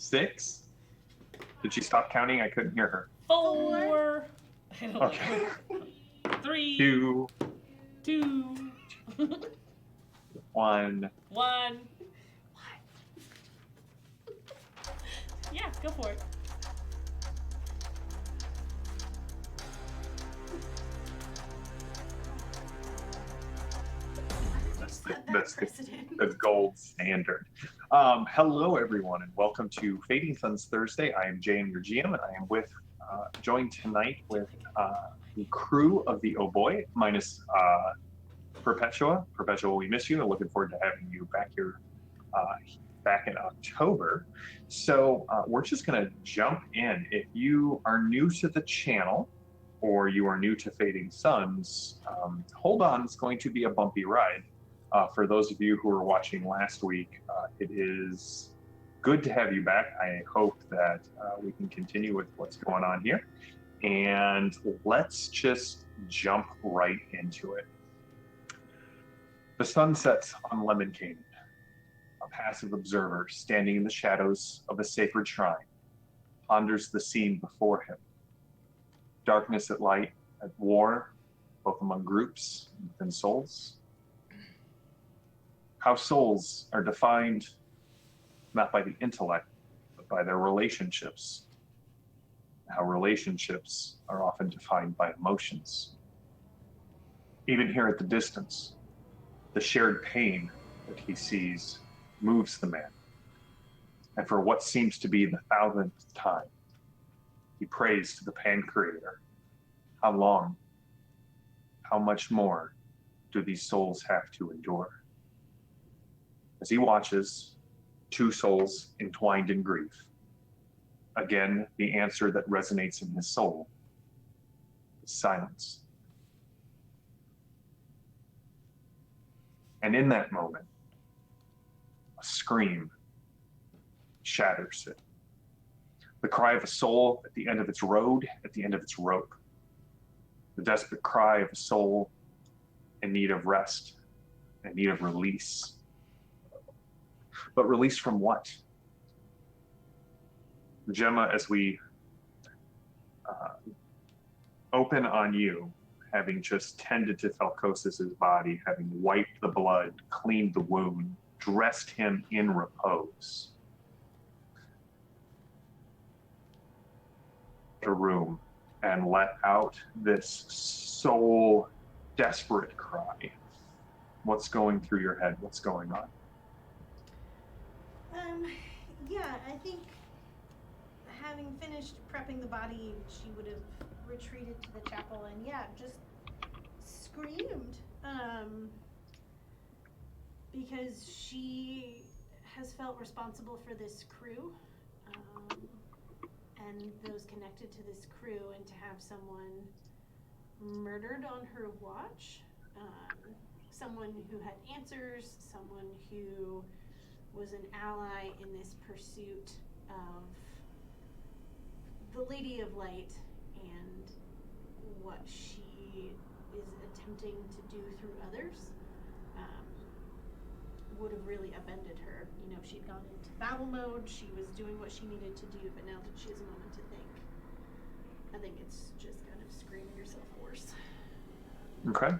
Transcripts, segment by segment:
6. Did she stop counting? I couldn't hear her. 4. Okay. 3. 2, 2. 1. 1. Yeah, go for it. That's the gold standard. Hello, everyone, and welcome to Fading Suns Thursday. I am Jay, your GM, and I am joined tonight with the crew of the Oh Boy, minus Perpetua. Perpetua, we miss you, and looking forward to having you back here back in October. So we're just going to jump in. If you are new to the channel, or you are new to Fading Suns, hold on, it's going to be a bumpy ride. For those of you who were watching last week, it is good to have you back. I hope that we can continue with what's going on here. And let's just jump right into it. The sun sets on Lemon Canyon, a passive observer standing in the shadows of a sacred shrine, ponders the scene before him. Darkness at light, at war, both among groups and within souls. How souls are defined not by the intellect, but by their relationships. How relationships are often defined by emotions. Even here at the distance, the shared pain that he sees moves the man. And for what seems to be the 1000th time, he prays to the Pan Creator. How long, how much more do these souls have to endure? As he watches two souls entwined in grief, again, the answer that resonates in his soul is silence. And in that moment, a scream shatters it. The cry of a soul at the end of its road, at the end of its rope. The desperate cry of a soul in need of rest, in need of release. But release from what? Gemma, as we open on you, having just tended to Falcosis' body, having wiped the blood, cleaned the wound, dressed him in repose. The room and let out this soul desperate cry. What's going through your head? What's going on? Yeah, I think having finished prepping the body, she would have retreated to the chapel and just screamed. Because she has felt responsible for this crew, and those connected to this crew, and to have someone murdered on her watch, someone who had answers, someone who was an ally in this pursuit of the Lady of Light and what she is attempting to do through others, would have really upended her. You know, she'd gone into battle mode, she was doing what she needed to do, but now that she has a moment to think, I think it's just kind of screaming yourself hoarse. Okay.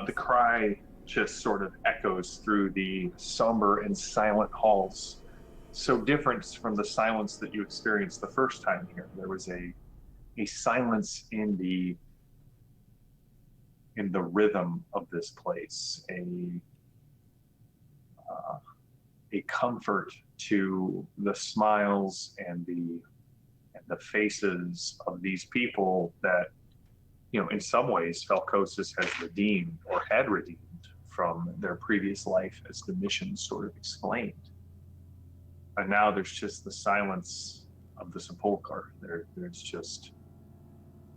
The cry just sort of echoes through the somber and silent halls. So different from the silence that you experienced the first time here. There was a silence in the rhythm of this place, a comfort to the smiles and the faces of these people that, you know, in some ways Falcosis has redeemed or had redeemed from their previous life, as the mission sort of explained. And now there's just the silence of the sepulchre. There's just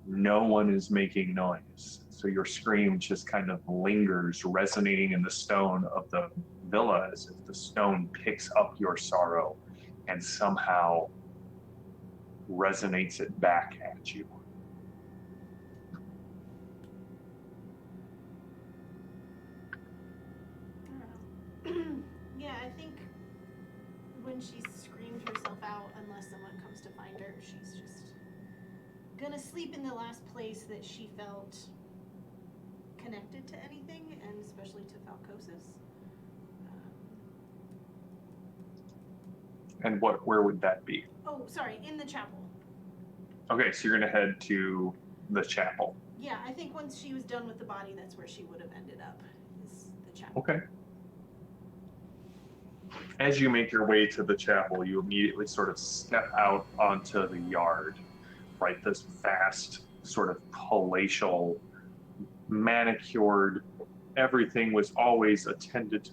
no one is making noise. So your scream just kind of lingers, resonating in the stone of the villa, as if the stone picks up your sorrow and somehow resonates it back at you. I don't know. Yeah, I think when when she's screamed herself out, unless someone comes to find her, she's just gonna sleep in the last place that she felt connected to anything, and especially to Falcosis. And where would that be? Oh, sorry, in the chapel. Okay, so you're gonna head to the chapel. Yeah, I think once she was done with the body, that's where she would have ended up, is the chapel. Okay. As you make your way to the chapel, you immediately sort of step out onto the yard, right? This vast, sort of palatial, manicured, everything was always attended to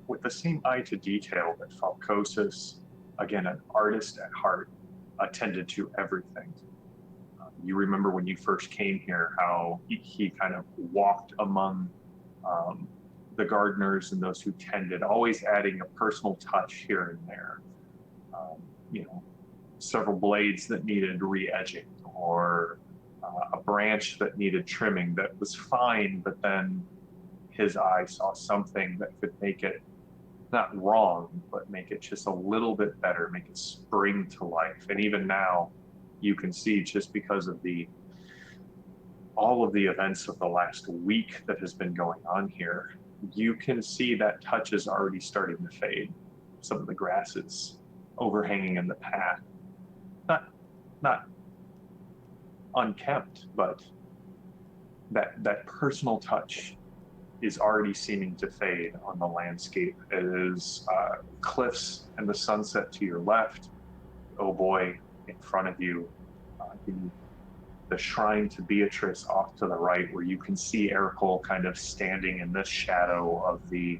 with the same eye to detail that Falcosis, again, an artist at heart, attended to everything. You remember when you first came here, how he kind of walked among the gardeners and those who tended, always adding a personal touch here and there. Several blades that needed re-edging, or a branch that needed trimming that was fine, but then his eye saw something that could make it not wrong, but make it just a little bit better, make it spring to life. And even now, you can see, just because of all of the events of the last week that has been going on here, you can see that touch is already starting to fade. Some of the grasses overhanging in the path, not unkempt, but that personal touch is already seeming to fade on the landscape. It is cliffs and the sunset to your left. Oh boy, in front of you, the shrine to Beatrice off to the right, where you can see Ericol kind of standing in the shadow of the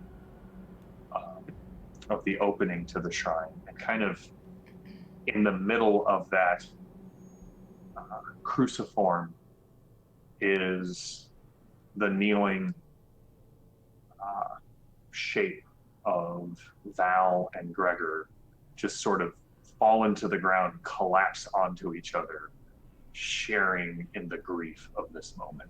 opening to the shrine, and kind of in the middle of that cruciform is the kneeling shape of Val and Gregor, just sort of fallen to the ground, collapse onto each other, sharing in the grief of this moment.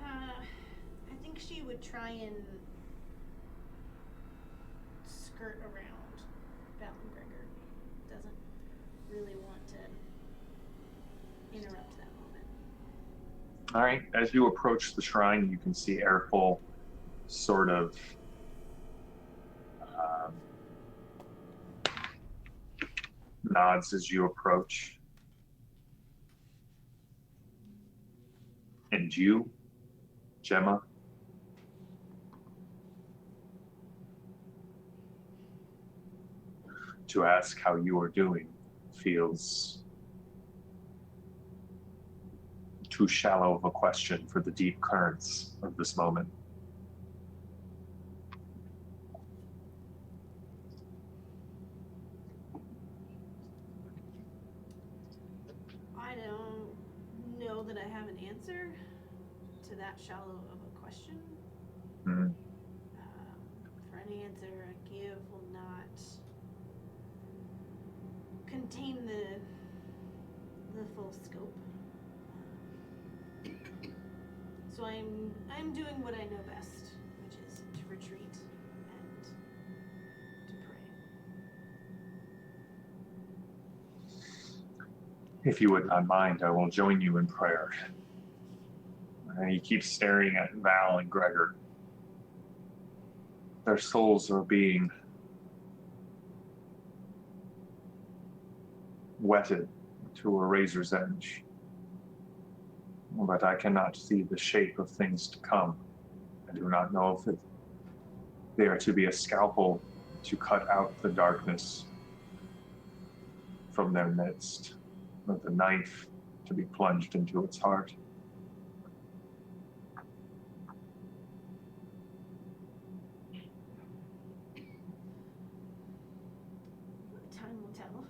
I think she would try and skirt around Val and Gregor. Doesn't really want to interrupt that moment. All right, as you approach the shrine, you can see Ericol sort of nods as you approach. And you, Gemma, to ask how you are doing feels too shallow of a question for the deep currents of this moment. I don't know that I have an answer to that shallow of a question. Mm. For any answer I give will not contain the full scope. So I'm doing what I know best, which is to retreat and to pray. If you would not mind, I will join you in prayer. And he keeps staring at Val and Gregor. Their souls are being whetted to a razor's edge. But I cannot see the shape of things to come. I do not know if they are to be a scalpel to cut out the darkness from their midst, or the knife to be plunged into its heart. Time will tell.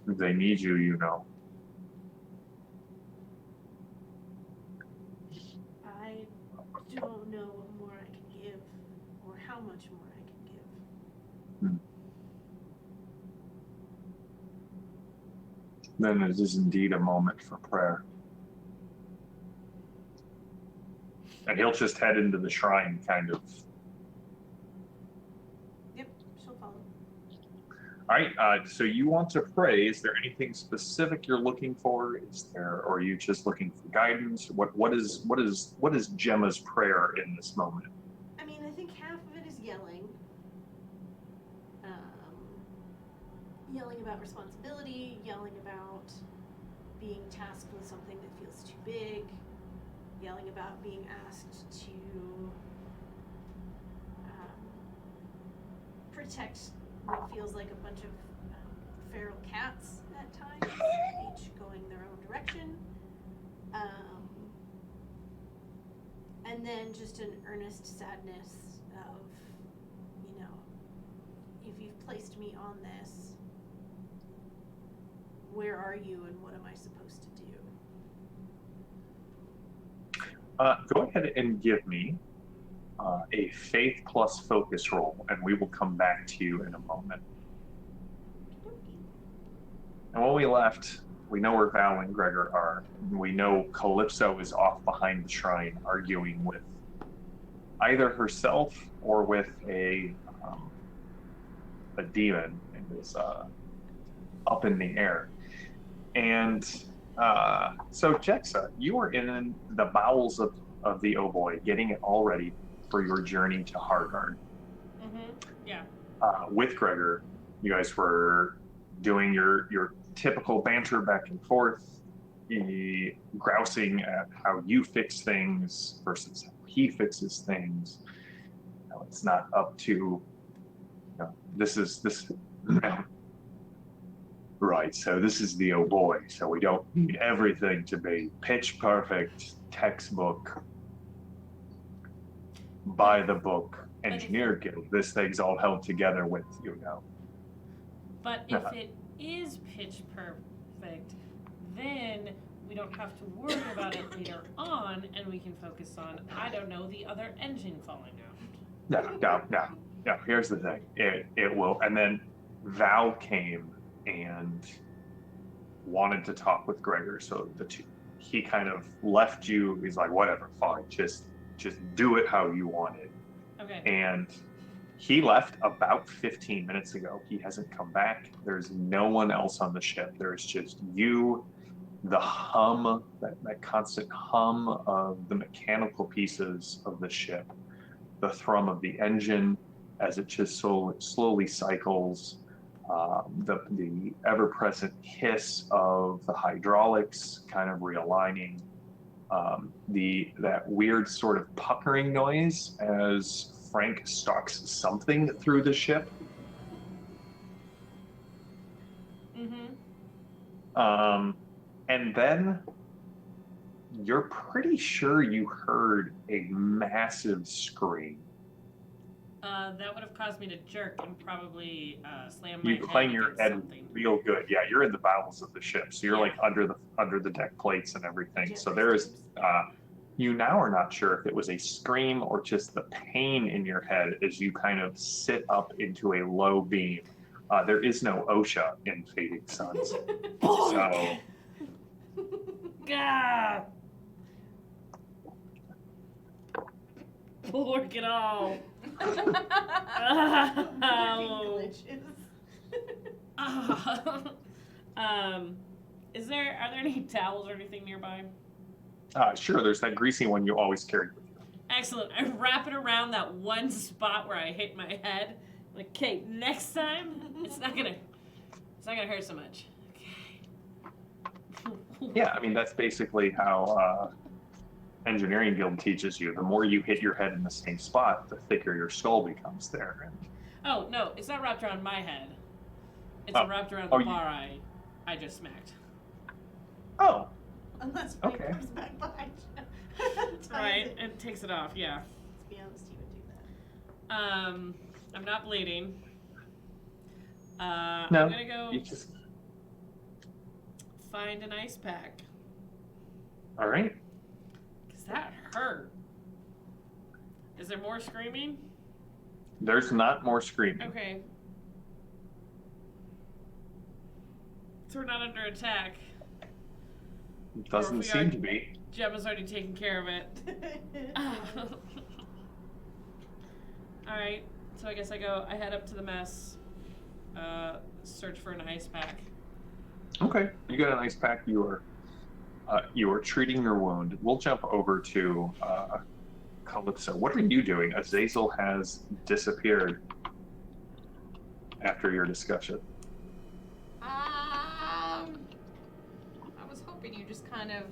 They need you, you know. I don't know what more I can give, or how much more I can give. Then it is indeed a moment for prayer. And he'll just head into the shrine, kind of. Yep, she'll follow. All right. So you want to pray? Is there anything specific you're looking for? Or are you just looking for guidance? What is Gemma's prayer in this moment? I mean, I think half of it is yelling. Yelling about responsibility, yelling about being tasked with something that feels too big, yelling about being asked to protect what feels like a bunch of feral cats at times, each going their own direction. And then just an earnest sadness of, if you've placed me on this, where are you and what am I supposed to do? Go ahead and give me a faith plus focus roll, and we will come back to you in a moment. And when we left, we know where Val and Gregor are. We know Calypso is off behind the shrine, arguing with either herself or with a demon, and is up in the air. And so Jexa, you are in the bowels of the Oh Boy, getting it all ready for your journey to Hargard. Mm-hmm. Yeah. With Gregor, you guys were doing your typical banter back and forth, grousing at how you fix things versus how he fixes things. It's not up to, this. Right, so this is the Oh Boy, so we don't need everything to be pitch perfect, textbook, by the book, engineer guild. This thing's all held together with, But if it is pitch perfect, then we don't have to worry about it later on, and we can focus on, I don't know, the other engine falling out. No. Here's the thing. It will, and then Val came and wanted to talk with Gregor, so he kind of left you. He's like, whatever, fine, just do it how you want it. Okay. And he left about 15 minutes ago. He hasn't come back. There's no one else on the ship. There's just you, the hum, that constant hum of the mechanical pieces of the ship, the thrum of the engine as it just slowly cycles, the ever-present hiss of the hydraulics kind of realigning, that weird sort of puckering noise as Frank stalks something through the ship. Mm-hmm. And then you're pretty sure you heard a massive scream. That would have caused me to jerk and probably slam my head. You clang your head something. real good. Yeah, you're in the bowels of the ship, so you're like under the deck plates and everything. So there is. You now are not sure if it was a scream or just the pain in your head as you kind of sit up into a low beam. There is no OSHA in Fading Suns. So. Gah! Work it all. Glitches. Are there any towels or anything nearby? Sure, there's that greasy one you always carry with you. Excellent. I wrap it around that one spot where I hit my head. Like, okay, next time it's not gonna hurt so much. Okay. Yeah, I mean that's basically how engineering guild teaches you. The more you hit your head in the same spot, the thicker your skull becomes there. Oh no, it's not wrapped around my head. It's wrapped around the bar I just smacked. Oh. Unless Frank comes back behind you. Right, and takes it off, yeah. Let's be honest, he would do that. I'm not bleeding. No, I'm gonna go you just... find an ice pack. All right. Because that hurt. Is there more screaming? There's not more screaming. Okay. So we're not under attack. It doesn't seem to be. Gemma's already taken care of it. Alright, so I guess I head up to the mess, search for an ice pack. Okay, you got an ice pack. You are treating your wound. We'll jump over to Calypso. What are you doing? Azazel has disappeared after your discussion. I was hoping you just kind of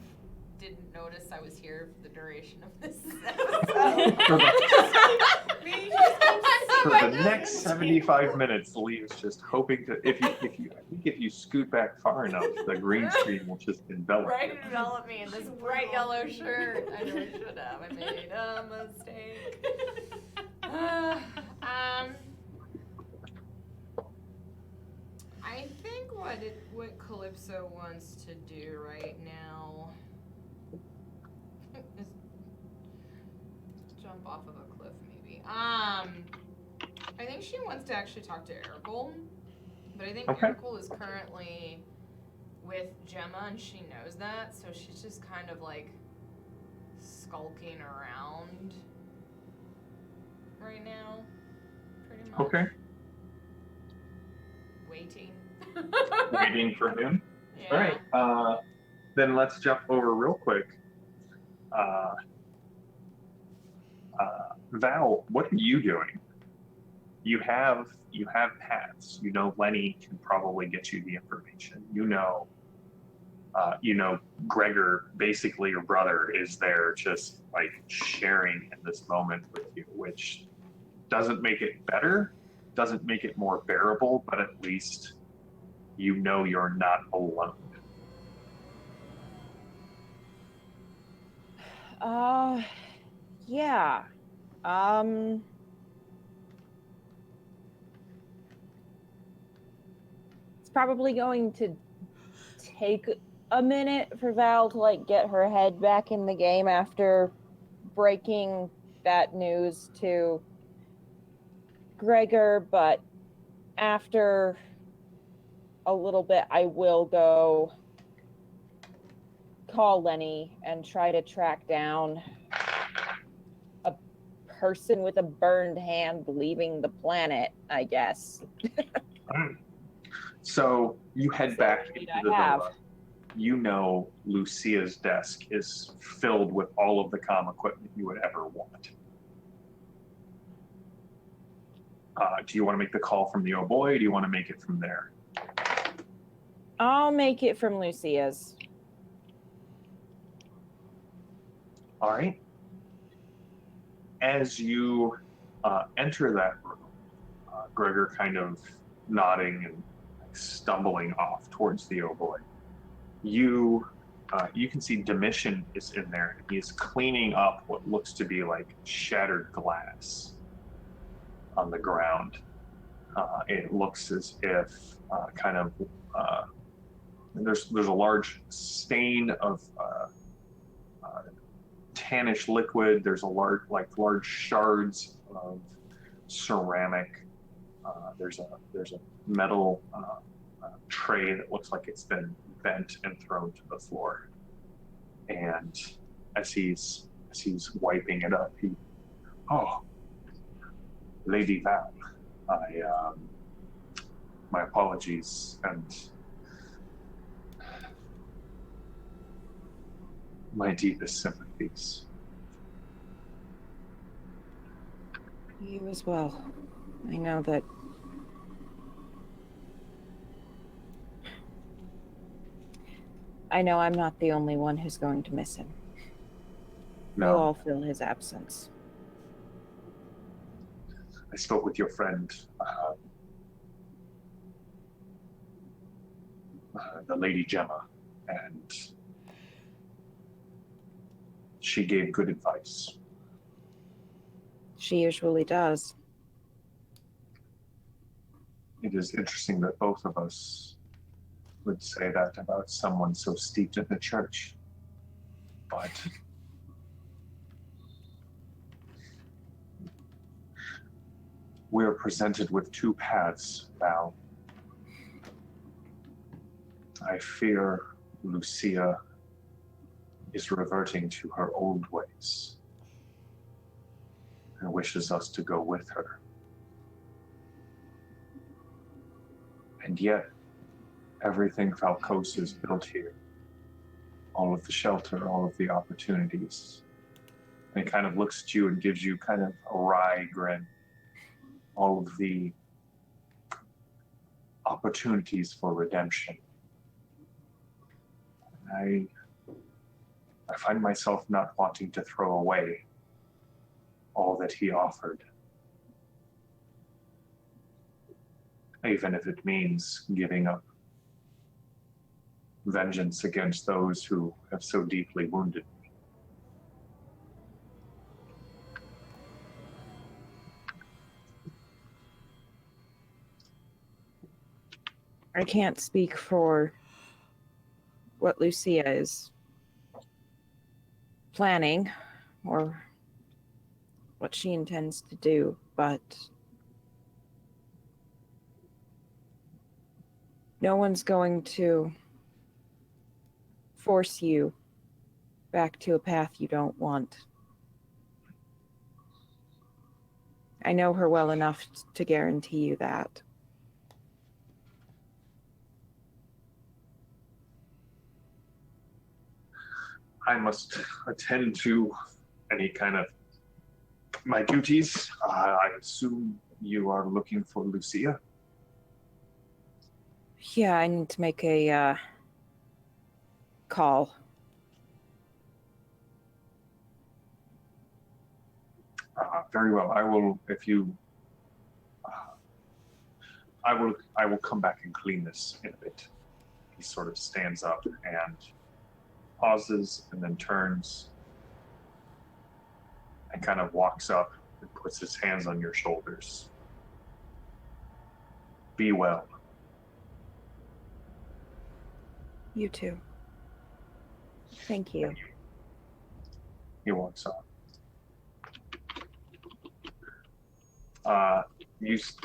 didn't notice I was here for the duration of this episode. For the next 75 minutes, Lee is just hoping to. I think if you scoot back far enough, the green screen will just envelop. Right, envelop me in this bright yellow shirt. I know I should have. I made a mistake. I think what Calypso wants to do right now is jump off of a cliff, maybe. I think she wants to actually talk to Ericole, but I think Ericole is currently with Gemma, and she knows that, so she's just kind of like skulking around right now, pretty much. Okay. Waiting. Waiting for him. Yeah. All right. Then let's jump over real quick. Val, what are you doing? You have paths. You know Lenny can probably get you the information. You know Gregor, basically your brother, is there just like sharing in this moment with you, which doesn't make it better, doesn't make it more bearable, but at least you know you're not alone. Yeah. It's probably going to take a minute for Val to like get her head back in the game after breaking that news to Gregor, but after a little bit I will go call Lenny and try to track down a person with a burned hand leaving the planet, I guess. So you head back into the villa. You know Lucia's desk is filled with all of the comm equipment you would ever want. Do you want to make the call from the Oh Boy, or do you want to make it from there? I'll make it from Lucia's. All right. As you enter that room, Gregor kind of nodding and stumbling off towards the Oh Boy. You can see Domitian is in there. He is cleaning up what looks to be like shattered glass on the ground. It looks as if there's a large stain of tannish liquid. There's a large shards of ceramic. There's a metal tray that looks like it's been bent and thrown to the floor. And as he's wiping it up, Lady Val, my apologies and my deepest sympathies. You as well. I know that I'm not the only one who's going to miss him. No. We'll all feel his absence. I spoke with your friend, the Lady Gemma, and she gave good advice. She usually does. It is interesting that both of us would say that about someone so steeped in the church. But we are presented with two paths, Val. I fear Lucia is reverting to her old ways and wishes us to go with her. And yet, everything Falcos has built here, all of the shelter, all of the opportunities, and it kind of looks at you and gives you kind of a wry grin. All of the opportunities for redemption. I find myself not wanting to throw away all that he offered, even if it means giving up vengeance against those who have so deeply wounded me. I can't speak for what Lucia is planning or what she intends to do, but no one's going to force you back to a path you don't want. I know her well enough to guarantee you that. I must attend to any kind of my duties. I assume you are looking for Lucia. Yeah, I need to make a call. Very well. I will. If you, I will come back and clean this in a bit. He sort of stands up and pauses and then turns and kind of walks up and puts his hands on your shoulders. Be well. You too. Thank you. He walks off.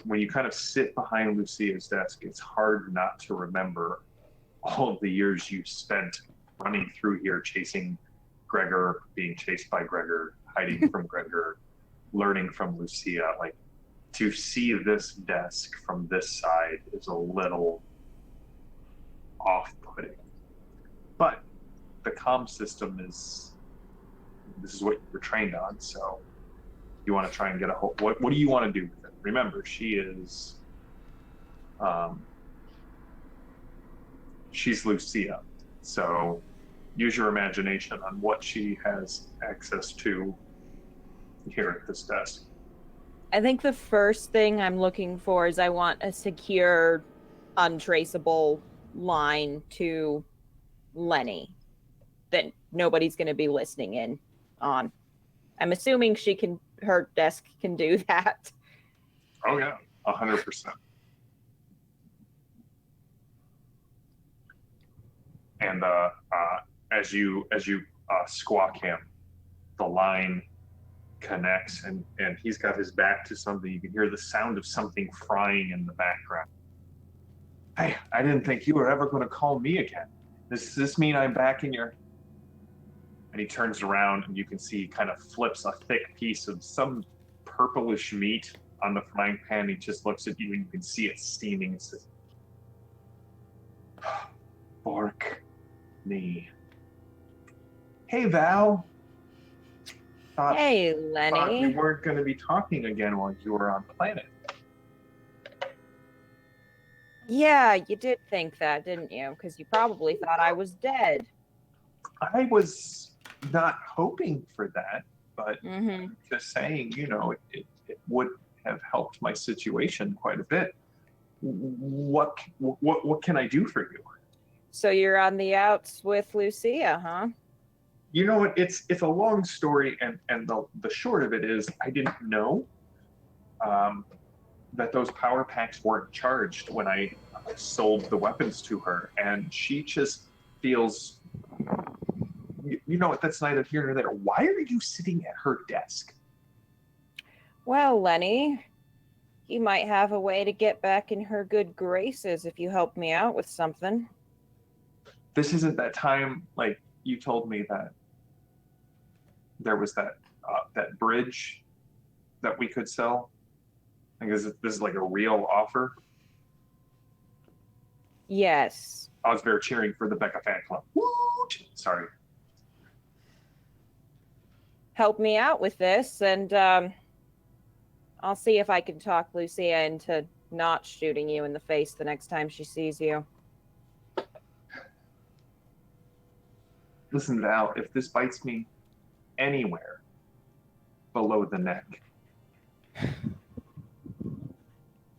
When you kind of sit behind Lucia's desk, it's hard not to remember all of the years you spent running through here, chasing Gregor, being chased by Gregor, hiding from Gregor, learning from Lucia. Like, to see this desk from this side is a little off-putting. But the comm system this is what you were trained on, so you want to try and get a hold. What do you want to do with it? Remember, she is, she's Lucia, so use your imagination on what she has access to here at this desk. I think the first thing I'm looking for is I want a secure, untraceable line to Lenny that nobody's going to be listening in on. I'm assuming her desk can do that. Oh yeah, 100%. And as you squawk him, the line connects, and he's got his back to something. You can hear the sound of something frying in the background. Hey, I didn't think you were ever going to call me again. Does this mean I'm back in your... And he turns around, and you can see he kind of flips a thick piece of some purplish meat on the frying pan. He just looks at you, and you can see it steaming. It says, "Fork me." Hey, Val. Hey, Thought we Lenny. weren't going to be talking again while you were on planet. Yeah, you did think that, didn't you? Because you probably thought I was dead. I was not hoping for that, but Mm-hmm. just saying, it would have helped my situation quite a bit. What can I do for you? So you're on the outs with Lucia, huh? You know what? It's a long story, and the short of it is I didn't know that those power packs weren't charged when I sold the weapons to her, and she just feels. You know what? That's neither here nor there. Why are you sitting at her desk? Well, Lenny, you might have a way to get back in her good graces if you help me out with something. this isn't that time, like, you told me that there was that bridge that we could sell. I guess this is like a real offer. Yes. Osbear cheering for the Becca fan club. Woot! Sorry. Help me out with this, and I'll see if I can talk Lucia into not shooting you in the face the next time she sees you. Listen, Val, if this bites me anywhere below the neck,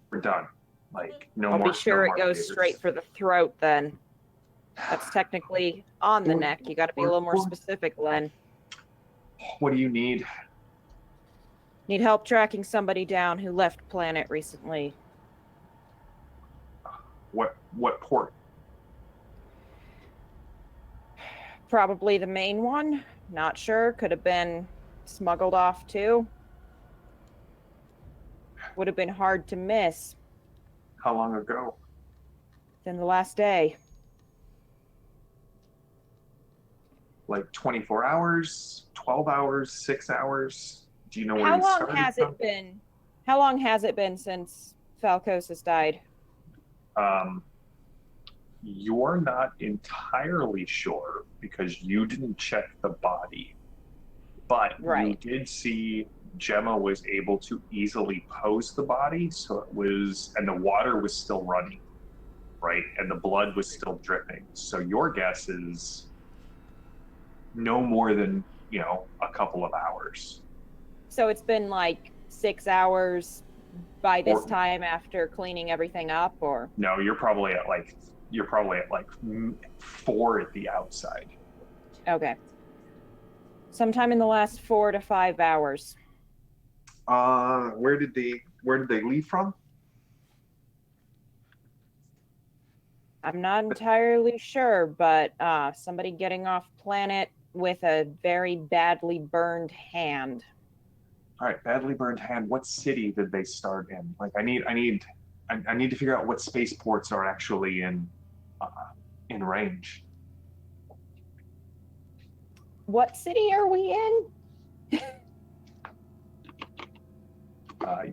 we're done. Like, no I'll more. be sure no it more goes favors. straight for the throat then. That's technically on the neck. You got to be a little more specific, Len. What do you need? Need help tracking somebody down who left planet recently. What port? Probably the main one. Not sure. Could have been smuggled off too. Would have been hard to miss. How long ago? Than the last day. Like 24 hours, 12 hours, 6 hours? Do you know where How you long started has from? it been? How long has it been since Falcosis died? You're not entirely sure because you didn't check the body, but Right. you did see Gemma was able to easily pose the body, so it was, and the water was still running, right? And the blood was still dripping. So your guess is no more than, a couple of hours. So it's been like 6 hours by this Or- time after cleaning everything up, or? No, you're probably at like 4 at the outside. Okay. Sometime in the last 4 to 5 hours. Where did they leave from? I'm not entirely sure, but somebody getting off planet with a very badly burned hand. All right, badly burned hand. What city did they start in? Like, I need to figure out what spaceports are actually in range. What city are we in?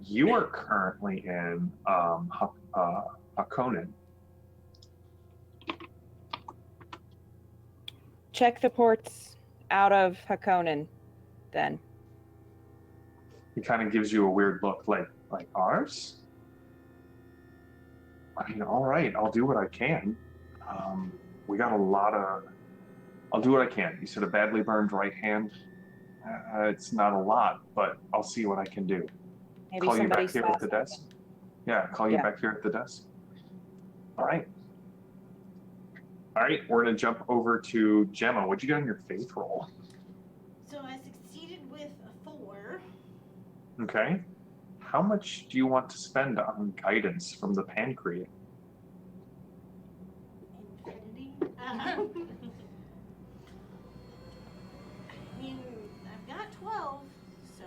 You are currently in Hakonen. Check the ports out of Hakonen, then. He kind of gives you a weird look, like ours. I mean, all right, I'll do what I can. We got a lot of. I'll do what I can. You said a badly burned right hand. It's not a lot, but I'll see what I can do. Maybe Call you somebody back here saw at the desk. something. Yeah, call you Yeah. back here at the desk. All right. All right, we're gonna jump over to Gemma. What'd you get on your faith roll? So I succeeded with a 4. Okay. How much do you want to spend on guidance from the pancreas? Infinity. I mean, I've got 12, so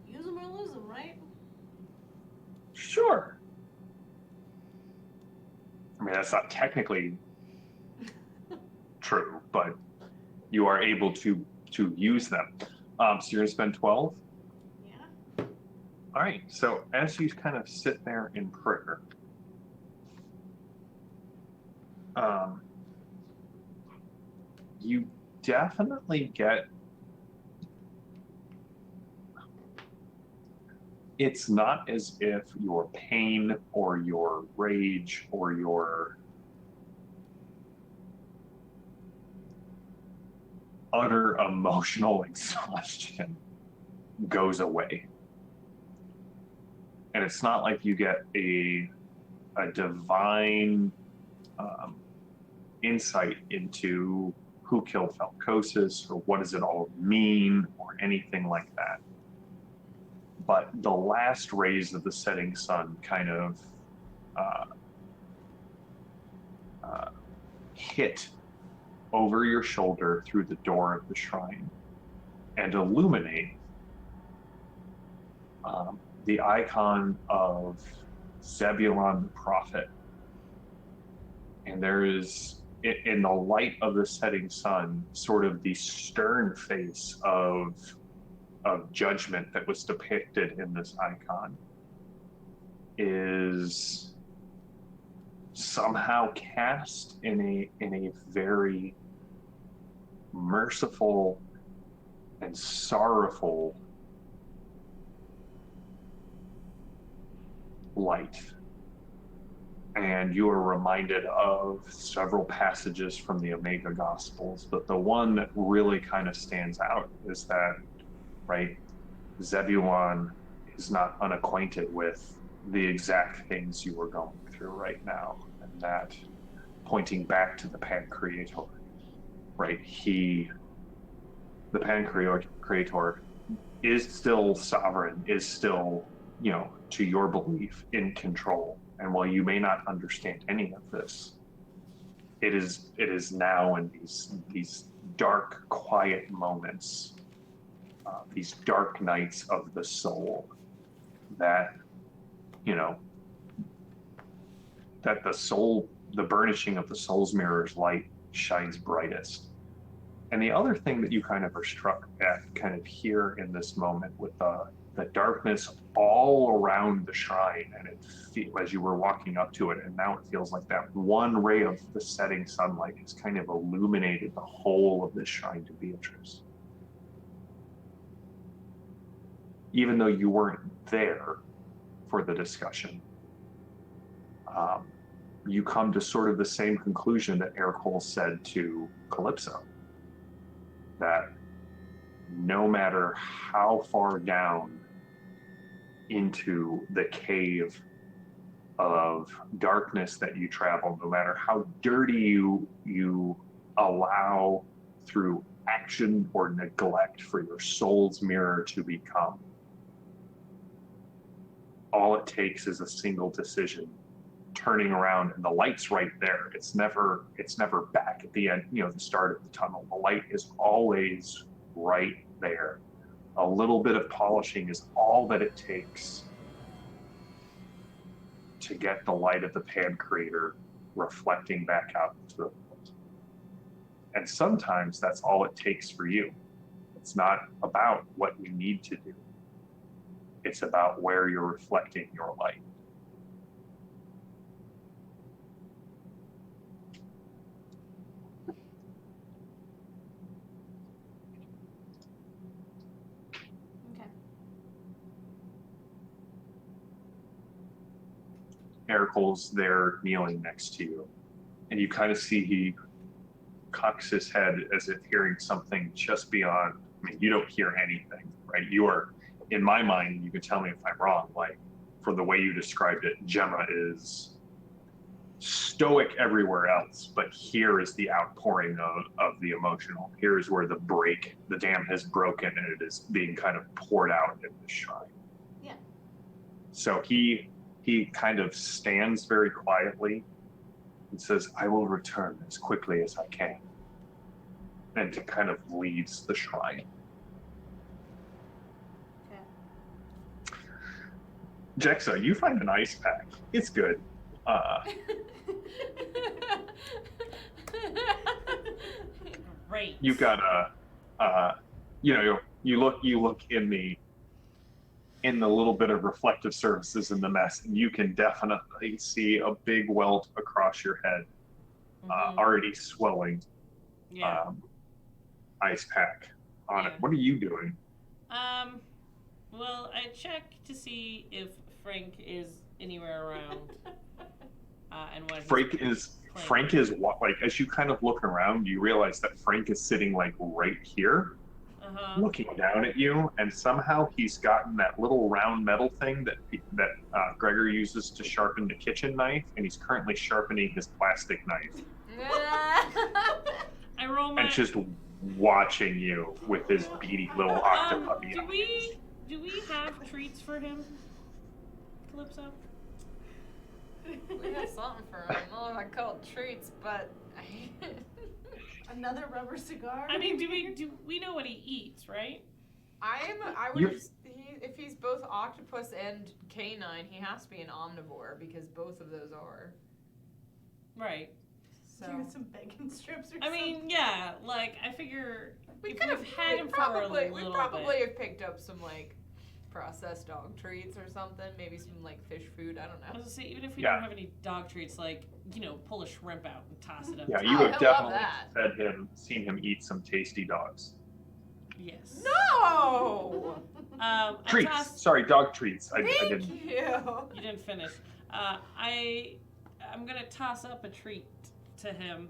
use them or lose them, right? Sure. I mean, that's not technically true, but you are able to use them. So you're gonna spend 12? Yeah. All right, so as you kind of sit there in prayer, you definitely get, it's not as if your pain or your rage or your utter emotional exhaustion goes away. And it's not like you get a divine insight into who killed Falcosis or what does it all mean or anything like that. But the last rays of the setting sun kind of hit over your shoulder through the door of the shrine and illuminate the icon of Zebulon the Prophet. And there is in the light of the setting sun, sort of the stern face of judgment that was depicted in this icon is somehow cast in a very merciful and sorrowful light. And you are reminded of several passages from the Omega Gospels, but the one that really kind of stands out is that, right, Zebulon is not unacquainted with the exact things you are going through right now, and that, pointing back to the Pancreator, right, the Pancreator is still sovereign, is still, to your belief, in control. And while you may not understand any of this, it is now in these dark, quiet moments, these dark nights of the soul, that that the burnishing of the soul's mirror's light shines brightest. And the other thing that you kind of are struck at kind of here in this moment with the darkness all around the shrine, and as you were walking up to it, and now it feels like that one ray of the setting sunlight has kind of illuminated the whole of this shrine to Beatrice. Even though you weren't there for the discussion, you come to sort of the same conclusion that Ercole said to Calypso, that no matter how far down into the cave of darkness that you travel, no matter how dirty you allow through action or neglect for your soul's mirror to become, all it takes is a single decision, turning around, and the light's right there. It's never back at the end, the start of the tunnel. The light is always right there. A little bit of polishing is all that it takes to get the light of the Pancreator reflecting back out into the world. And sometimes that's all it takes for you. It's not about what you need to do. It's about where you're reflecting your light. Ercole's there kneeling next to you, and you kind of see he cocks his head as if hearing something just beyond. I mean, you don't hear anything, right? You are, in my mind, you can tell me if I'm wrong, like, for the way you described it, Gemma is stoic everywhere else, but here is the outpouring of the emotional. Here is where the dam has broken, and it is being kind of poured out in the shrine. Yeah. So he kind of stands very quietly and says, "I will return as quickly as I can," and kind of leaves the shrine. Okay. Jexa, you find an ice pack. It's good. Great. You got you look in the little bit of reflective surfaces in the mess, and you can definitely see a big welt across your head, already swelling. Yeah. Ice pack on it. Yeah. What are you doing? Well, I check to see if Frank is anywhere around, and what Frank is what, like, as you kind of look around, you realize that Frank is sitting like right here, looking down at you, and somehow he's gotten that little round metal thing that Gregor uses to sharpen the kitchen knife, and he's currently sharpening his plastic knife. I roll my. And just watching you with his beady little octopus. Do we have treats for him, Calypso? We have something for him. I don't know if I call it treats, but Another rubber cigar? I mean, do we know what he eats, right? If he's both octopus and canine, he has to be an omnivore because both of those are. Right. So Do some bacon strips or I mean, yeah, like, I figure we if could have we've had him for a little have picked up some like processed dog treats or something. Maybe some like fish food. I don't I was know. gonna say, even if we Yeah. don't have any dog treats, like, pull a shrimp out and toss it up. Yeah, to you Oh, have he'll love definitely that. seen him eat some tasty dogs. Yes. No. I Treats. tossed. Sorry, dog treats. I Thank didn't. you. You didn't finish. I'm gonna toss up a treat to him,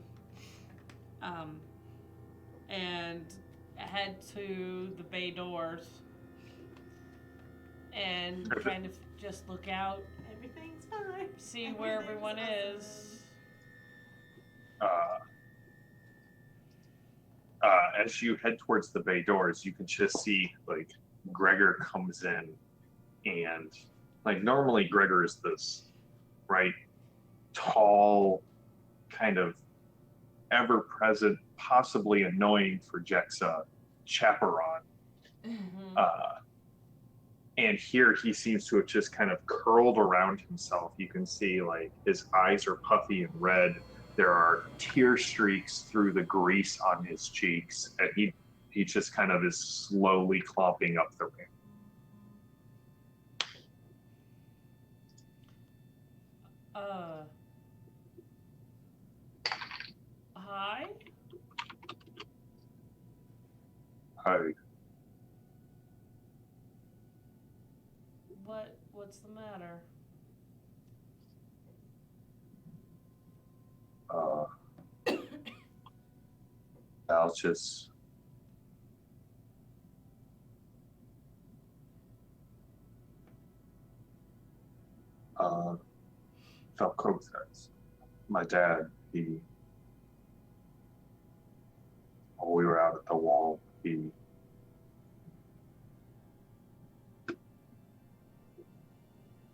and head to the bay doors, and kind of just look out, Everything's fine. see where everyone Everything's is. As you head towards the bay doors, you can just see like Gregor comes in, and like normally Gregor is this right tall, kind of ever-present, possibly annoying for Jexa chaperone. Mm-hmm. And here he seems to have just kind of curled around himself. You can see like his eyes are puffy and red. There are tear streaks through the grease on his cheeks, and he just kind of is slowly clomping up the ramp. Hi? Hi. What's the matter? I'll just Falco says, my dad, while we were out at the wall,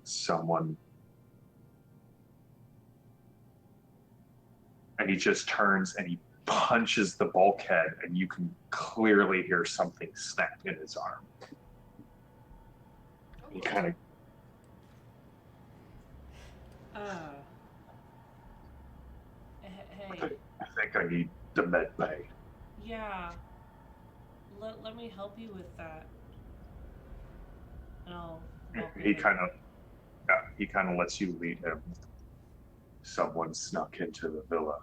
someone, and he just turns and he punches the bulkhead, and you can clearly hear something snap in his arm. He kind of Hey. I think I need the med bay. Yeah. Let me help you with that. And I'll He kind of lets you lead him. Someone snuck into the villa,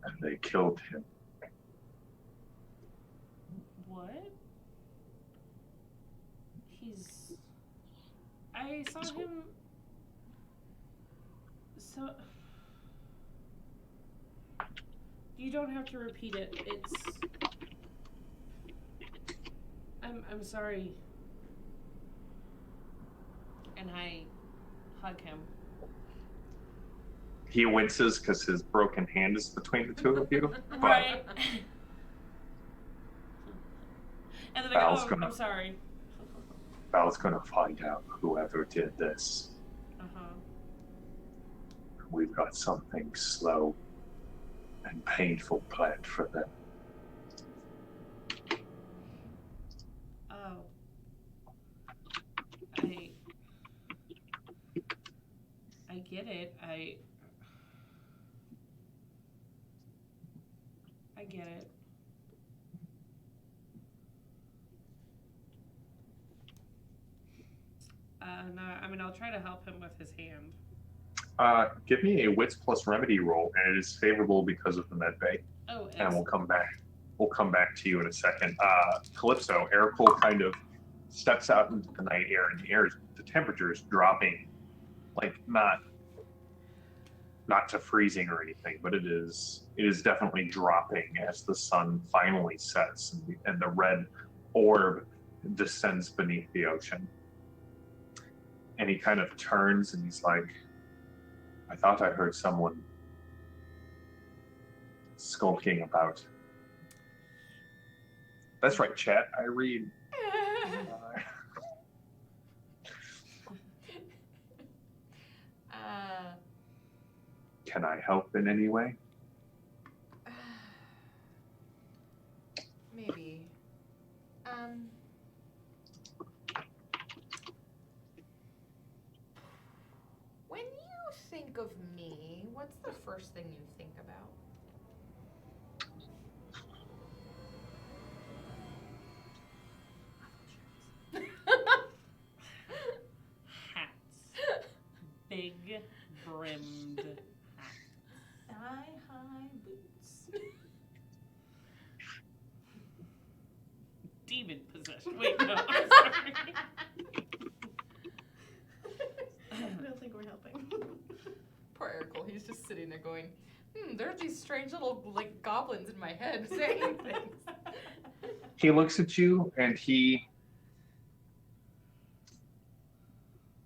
and they killed him. What? I saw him. So. You don't have to repeat it. I'm sorry. And I hug him. He winces because his broken hand is between the two of you. Right. And then I Val's go, I'm sorry. Val's gonna find out whoever did this. Uh-huh. We've got something slow and painful planned for them. Oh. I get it. I get it. No, I mean, I'll try to help him with his hand. Give me a wits plus remedy roll, and it is favorable because of the med bay. Oh, And we'll come back. We'll come back to you in a second. Calypso, Ericole kind of steps out into the night air, and the temperature is dropping, like not to freezing or anything, but it is definitely dropping as the sun finally sets and the red orb descends beneath the ocean. And he kind of turns and he's like, I thought I heard someone skulking about. That's right, chat. I read. Can I help in any way? Maybe. When you think of me, what's the first thing you think about? Hats. Big brimmed hats. Thigh-high boots. Demon possession. Wait, no, I'm sorry. I don't think we're helping. Poor Eric, he's just sitting there going, there's these strange little, like, goblins in my head saying things. He looks at you and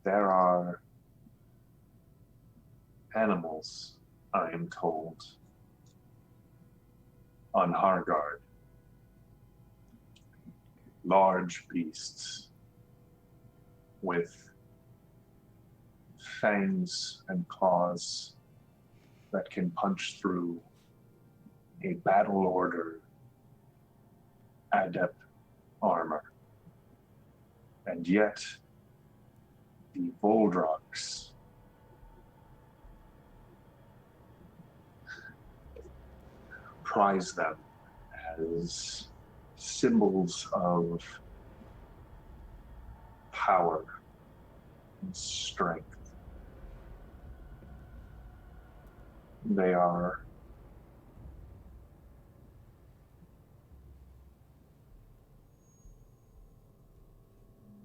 there are animals, I am told, on Hargard. Large beasts with fangs and claws that can punch through a battle order adept armor. And yet, the Voldroks prize them as symbols of power and strength. They are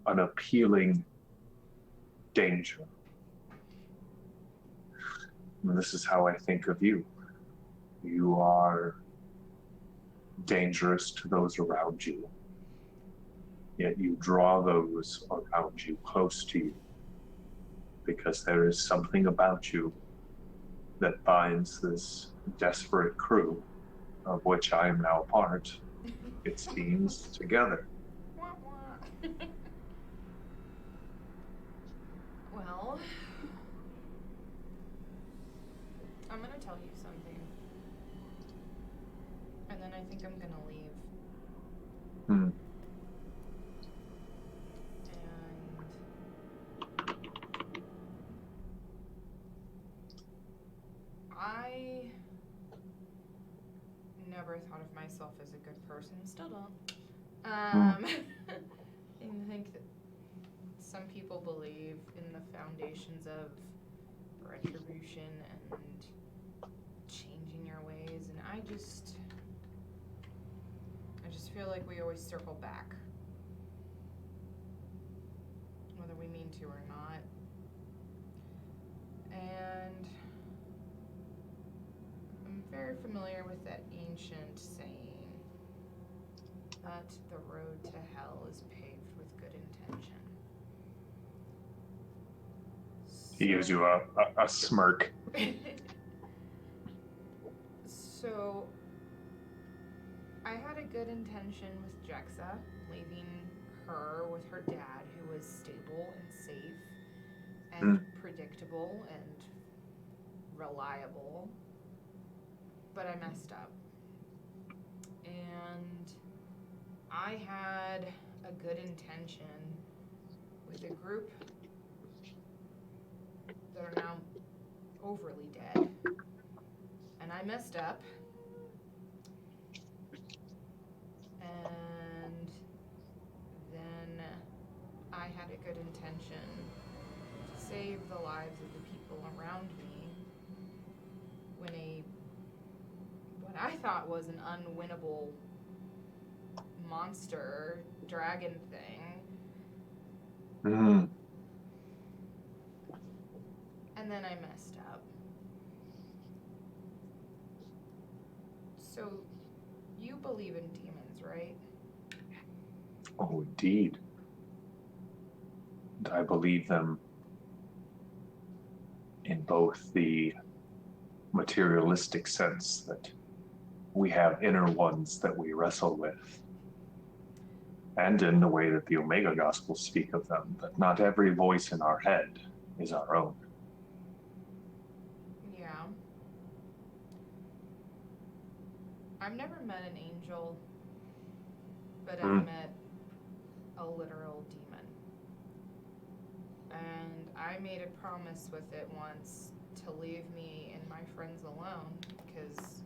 an appealing danger. And this is how I think of you. You are dangerous to those around you, yet you draw those around you close to you because there is something about you that binds this desperate crew, of which I am now part, it seems, together. Well, I'm gonna tell you something. And then I think I'm gonna leave. Hmm. And I never thought of myself as a good person. Still don't. I think that some people believe in the foundations of retribution and changing your ways, and I just feel like we always circle back, whether we mean to or not. And I'm very familiar with that ancient saying that the road to hell is paved with good intention. He gives you a smirk. So, I had a good intention with Jexa, leaving her with her dad, who was stable and safe and predictable and reliable. But I messed up. And I had a good intention with a group that are now overly dead. And I messed up. And then I had a good intention to save the lives of the people around me when what I thought was an unwinnable monster dragon thing. And then I messed up. So, you believe in demons, right? Oh, indeed. And I believe them in both the materialistic sense that we have inner ones that we wrestle with, and in the way that the Omega Gospels speak of them, that not every voice in our head is our own. Yeah. I've never met an angel, but I've met a literal demon. And I made a promise with it once to leave me and my friends alone because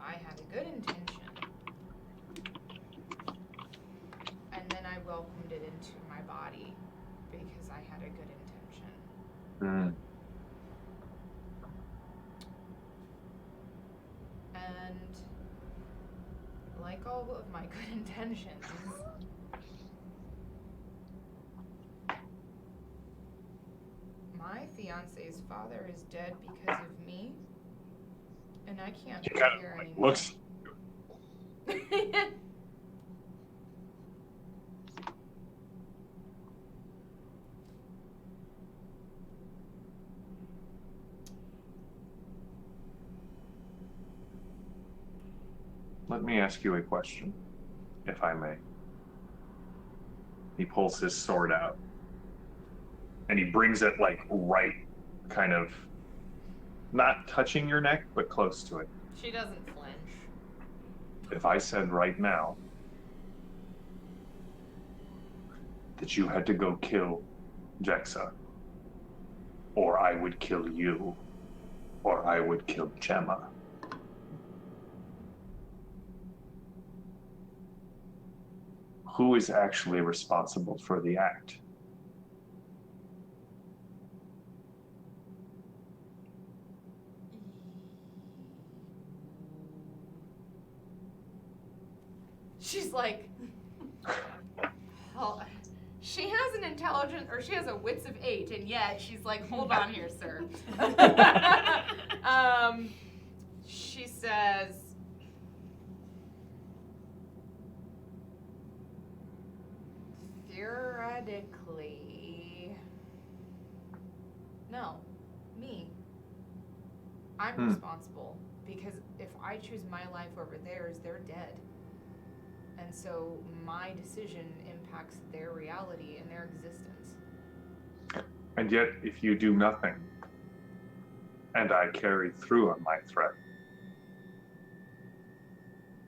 I had a good intention. And then I welcomed it into my body because I had a good intention. And like all of my good intentions, my fiance's father is dead because of me, and I can't be here anymore. Looks. Let me ask you a question, if I may. He pulls his sword out, and he brings it like right, kind of, not touching your neck, but close to it. She doesn't flinch. If I said right now that you had to go kill Jexa, or I would kill you, or I would kill Gemma, who is actually responsible for the act? She's like, oh, she has an intelligence, or she has a wits of 8, and yet she's like, hold on here, sir. She says, theoretically, no, me. I'm responsible, because if I choose my life over theirs, they're dead. And so my decision impacts their reality and their existence. And yet, if you do nothing, and I carry through on my threat,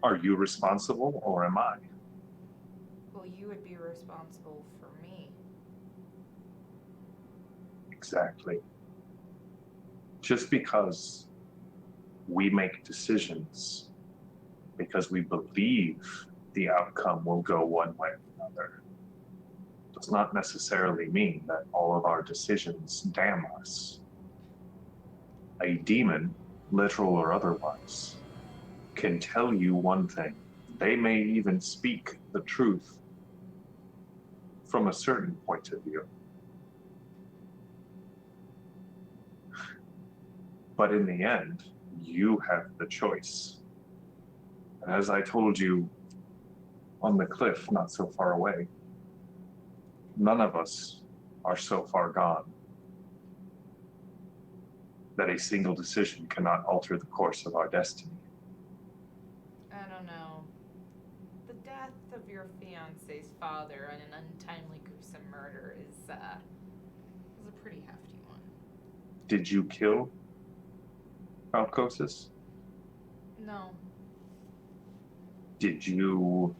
are you responsible, or am I? Well, you would be responsible for me. Exactly. Just because we make decisions because we believe the outcome will go one way or another does not necessarily mean that all of our decisions damn us. A demon, literal or otherwise, can tell you one thing. They may even speak the truth from a certain point of view. But in the end, you have the choice. And as I told you on the cliff not so far away, none of us are so far gone that a single decision cannot alter the course of our destiny. I don't know. The death of your fiance's father and an untimely gruesome murder is a pretty hefty one. Did you kill Falcosis? No. Did you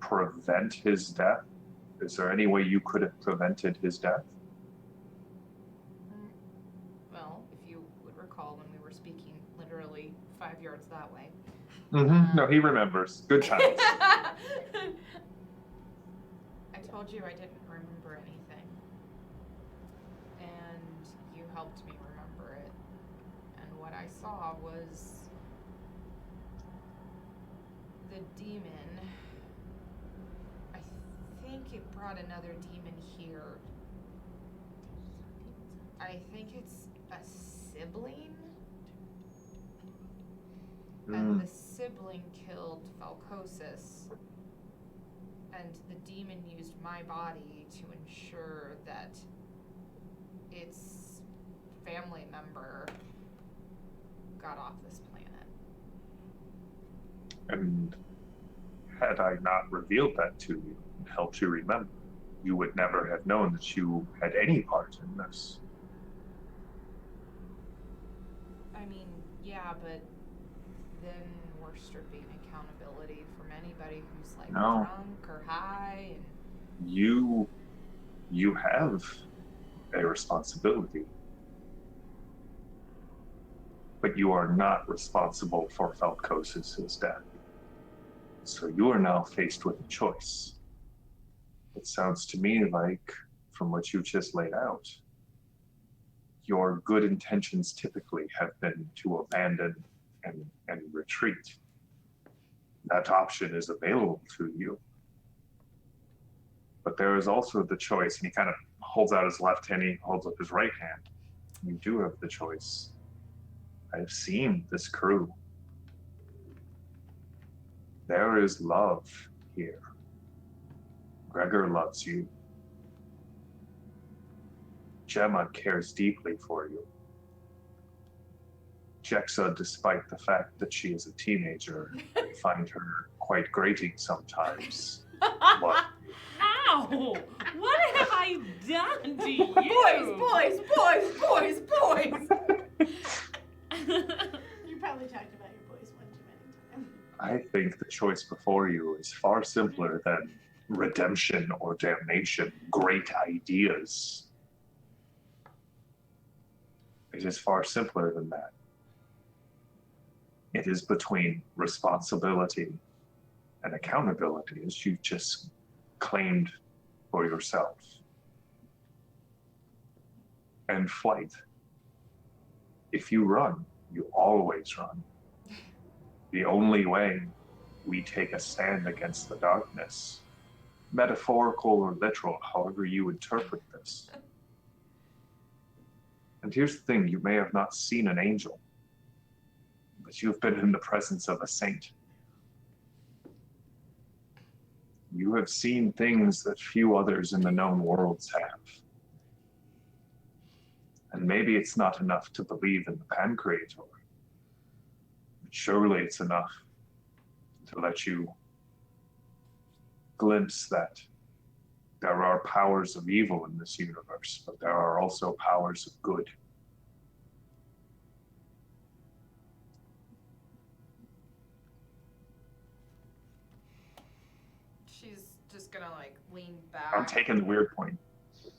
prevent his death? Is there any way you could have prevented his death? Well, if you would recall when we were speaking literally 5 yards that way. No, he remembers. Good times. I told you I didn't remember anything. And you helped me remember it. And what I saw was the demon. I think it brought another demon here. I think it's a sibling. And the sibling killed Falcosis. And the demon used my body to ensure that its family member got off this planet. And had I not revealed that to you and helped you remember, you would never have known that you had any part in this. I mean, yeah, but then we're stripping accountability from anybody who's like No. drunk or high. And You have a responsibility. But you are not responsible for Falcosis' death. So you are now faced with a choice. It sounds to me like, from what you just laid out, your good intentions typically have been to abandon and retreat. That option is available to you. But there is also the choice, and he kind of holds out his left hand, he holds up his right hand. You do have the choice. I have seen this crew. There is love here. Gregor loves you. Gemma cares deeply for you. Jexa, despite the fact that she is a teenager, I find her quite grating sometimes. But Ow! What have I done to you? Boys. You probably talked about your boys one too many times. I think the choice before you is far simpler than redemption or damnation. Great ideas. It is far simpler than that. It is between responsibility and accountability, as you just claimed for yourself, and flight. If you run, you always run. The only way we take a stand against the darkness, metaphorical or literal, however you interpret this. And here's the thing, you may have not seen an angel, but you've been in the presence of a saint. You have seen things that few others in the known worlds have. And maybe it's not enough to believe in the Pancreator, but surely it's enough to let you glimpse that there are powers of evil in this universe, but there are also powers of good. She's just gonna like lean back. I'm taking the weird point.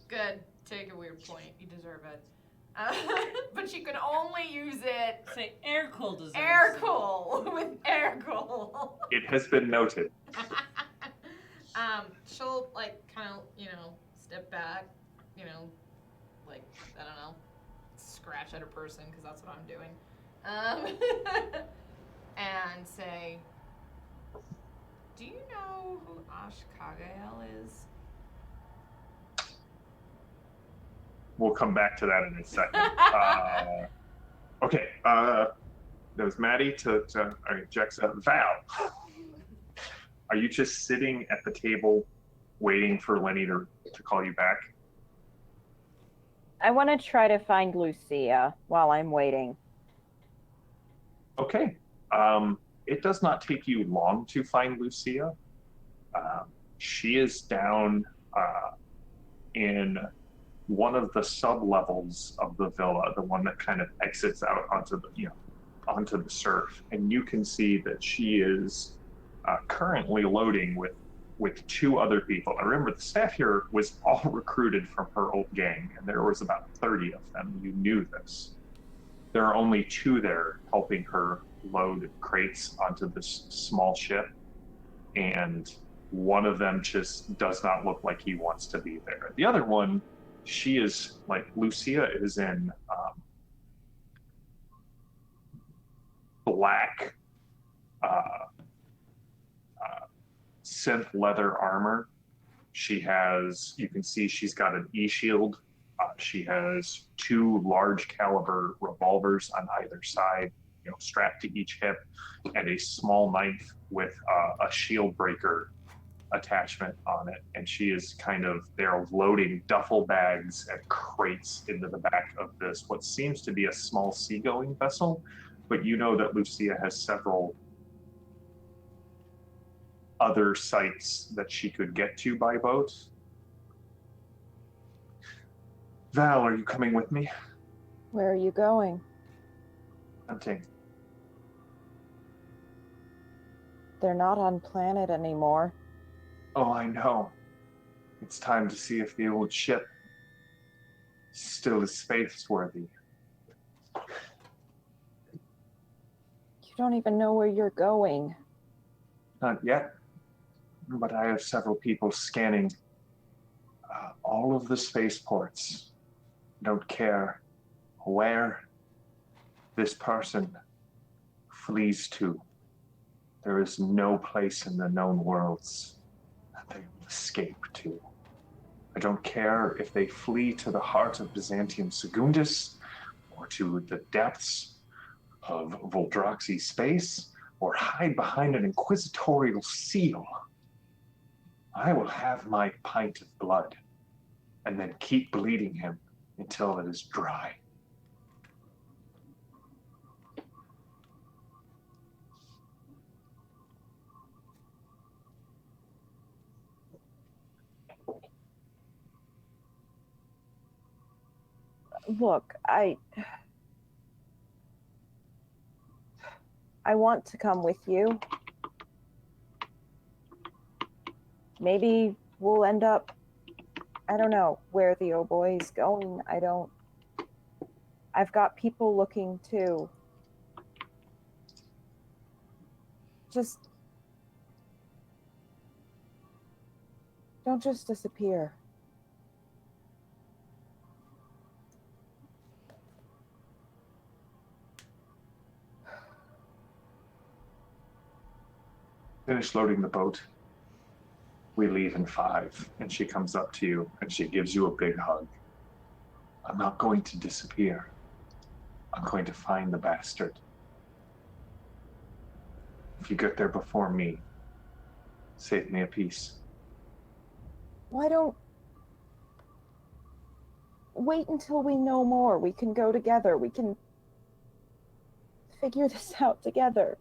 Good. Take a weird point. You deserve it. But she can only use it. Say Aircool deserves Aircool with Aircool. It has been noted. She'll like kind of step back, like I don't know, scratch at a person because that's what I'm doing, and say, "Do you know who Ashkagael is?" We'll come back to that in a second. Okay, there was Maddie to all right, Jexa. Val, are you just sitting at the table waiting for Lenny to call you back? I want to try to find Lucia while I'm waiting. Okay. It does not take you long to find Lucia. She is down in one of the sub-levels of the villa, the one that kind of exits out onto the, onto the surf. And you can see that she is currently loading with two other people. Now remember, the staff here was all recruited from her old gang, and there was about 30 of them. You knew this. There are only two there helping her load crates onto this small ship, and one of them just does not look like he wants to be there. The other one, she is like, Lucia is in black synth leather armor. She has, you can see she's got an e-shield. She has two large caliber revolvers on either side, strapped to each hip, and a small knife with a shield breaker attachment on it. And she is they're loading duffel bags and crates into the back of this, what seems to be a small seagoing vessel, but you know that Lucia has several other sites that she could get to by boat. Val, are you coming with me? Where are you going? Hunting. They're not on planet anymore. Oh, I know. It's time to see if the old ship still is space-worthy. You don't even know where you're going. Not yet, but I have several people scanning all of the spaceports. Don't care where this person flees to. There is no place in the known worlds that they will escape to. I don't care if they flee to the heart of Byzantium Secundus, or to the depths of Voldroxy space, or hide behind an inquisitorial seal. I will have my pint of blood, and then keep bleeding him until it is dry. Look, I want to come with you. Maybe we'll end up, I don't know where the old boy is going. I've got people looking too. Just don't just disappear. Finish loading the boat. We leave in 5, and she comes up to you and she gives you a big hug. I'm not going to disappear. I'm going to find the bastard. If you get there before me, save me a piece. Why don't wait until we know more? We can go together. We can figure this out together.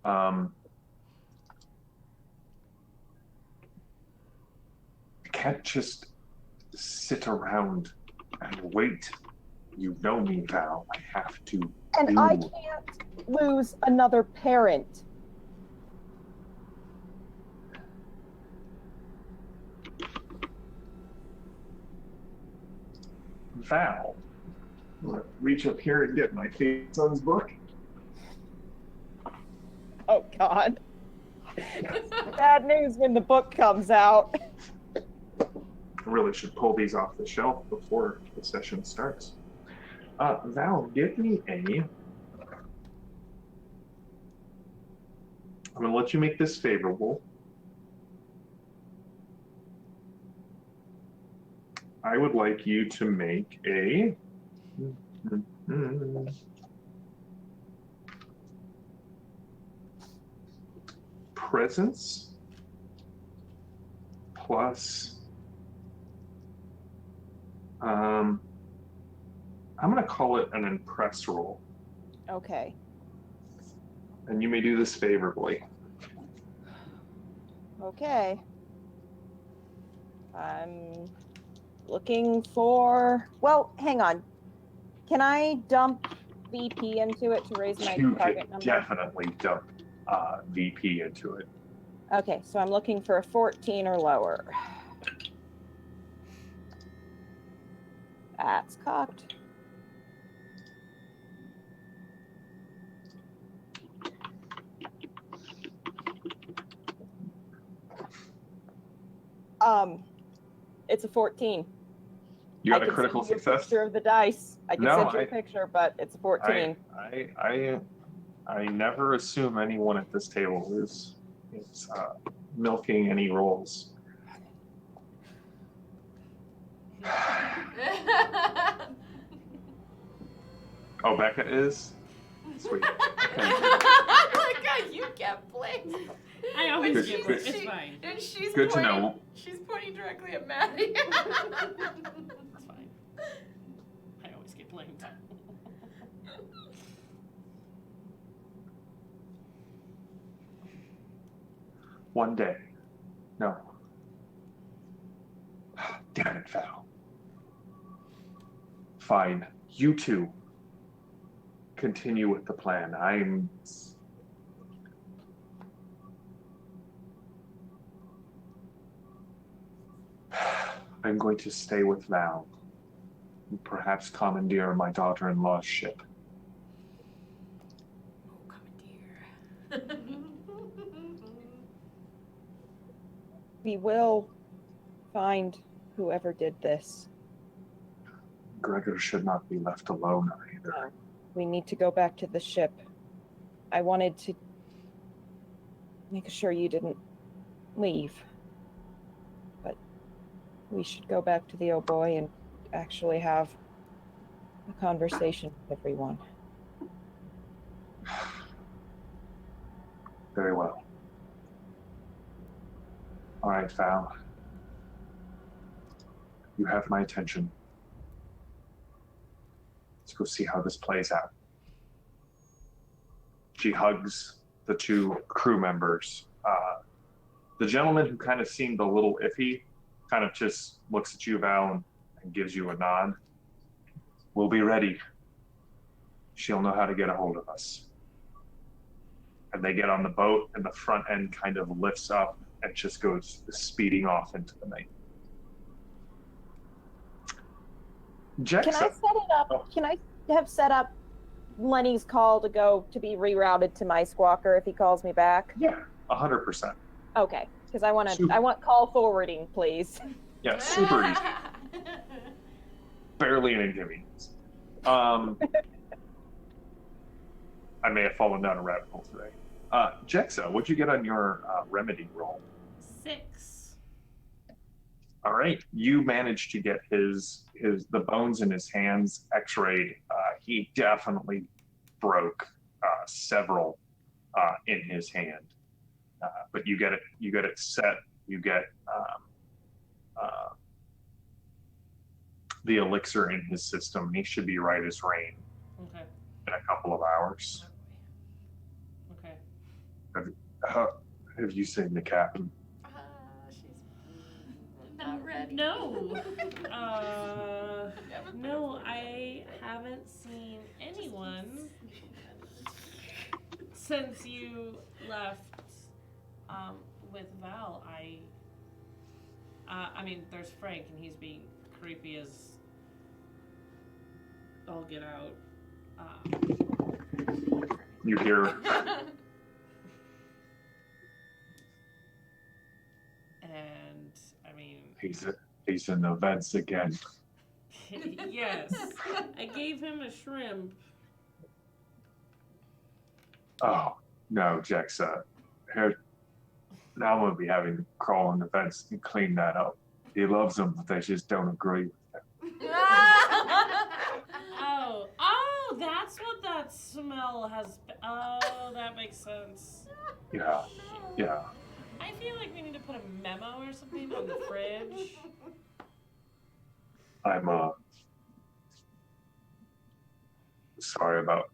I can't just sit around and wait. You know me, Val. I have to. And I can't lose another parent. Val. I'm gonna reach up here and get my son's book. Oh, God. Bad news when the book comes out. I really should pull these off the shelf before the session starts. Val, give me a... I'm going to let you make this favorable. I would like you to make a... presence plus... I'm going to call it an impress roll. Okay. And you may do this favorably. Okay. I'm looking for... Well, hang on. Can I dump VP into it to raise my You target could number? definitely dump VP into it. Okay, so I'm looking for a 14 or lower. That's cocked. It's a 14. You got a critical I can send you a success? picture of the dice. I can send you a picture, but it's a 14. I never assume anyone at this table is milking any rolls. Oh, Becca is? Sweet. Okay. Like how you get blamed. I always Good- get good- it. It's fine. And she's Good to pointing, know. She's pointing directly at Maddie. It's fine. I always get blamed. One day. No. Damn it, Val. Fine. You two continue with the plan. I'm... I'm going to stay with Val. And perhaps commandeer my daughter-in-law's ship. Oh, commandeer. We will find whoever did this. Gregor should not be left alone either. No. We need to go back to the ship. I wanted to make sure you didn't leave. But we should go back to the old boy and actually have a conversation with everyone. Very well. All right, Val. You have my attention. Let's go see how this plays out. She hugs the two crew members. The gentleman who kind of seemed a little iffy kind of just looks at you, Val, and gives you a nod. We'll be ready. She'll know how to get a hold of us. And they get on the boat, and the front end kind of lifts up and just goes speeding off into the night. Jexa. Can I set it up? Oh. Can I have set up Lenny's call to go to be rerouted to my squawker if he calls me back? Yeah, 100%. Okay, because I want Super. I want call forwarding, please. Yeah, super easy. Barely an inconvenience. I may have fallen down a rabbit hole today. Jexa, what'd you get on your remedy roll? 6. All right, you managed to get the bones in his hands x-rayed. He definitely broke several in his hand, but you get it set. You get the elixir in his system. He should be right as rain Okay. in a couple of hours. Okay. Have you seen the captain? She's not ready. No. No, I haven't seen anyone since you left with Val. I mean, there's Frank, and he's being creepy as all get out. You hear And I mean, he's in the vents again. yes, I gave him a shrimp. Oh no, Jexa. Now I'm gonna be having to crawl in the vents and clean that up. He loves them, but they just don't agree with him. Oh, that's what that smell has been. Oh, that makes sense. Yeah, yeah. I feel like we need to put a memo or something on the fridge. I'm sorry about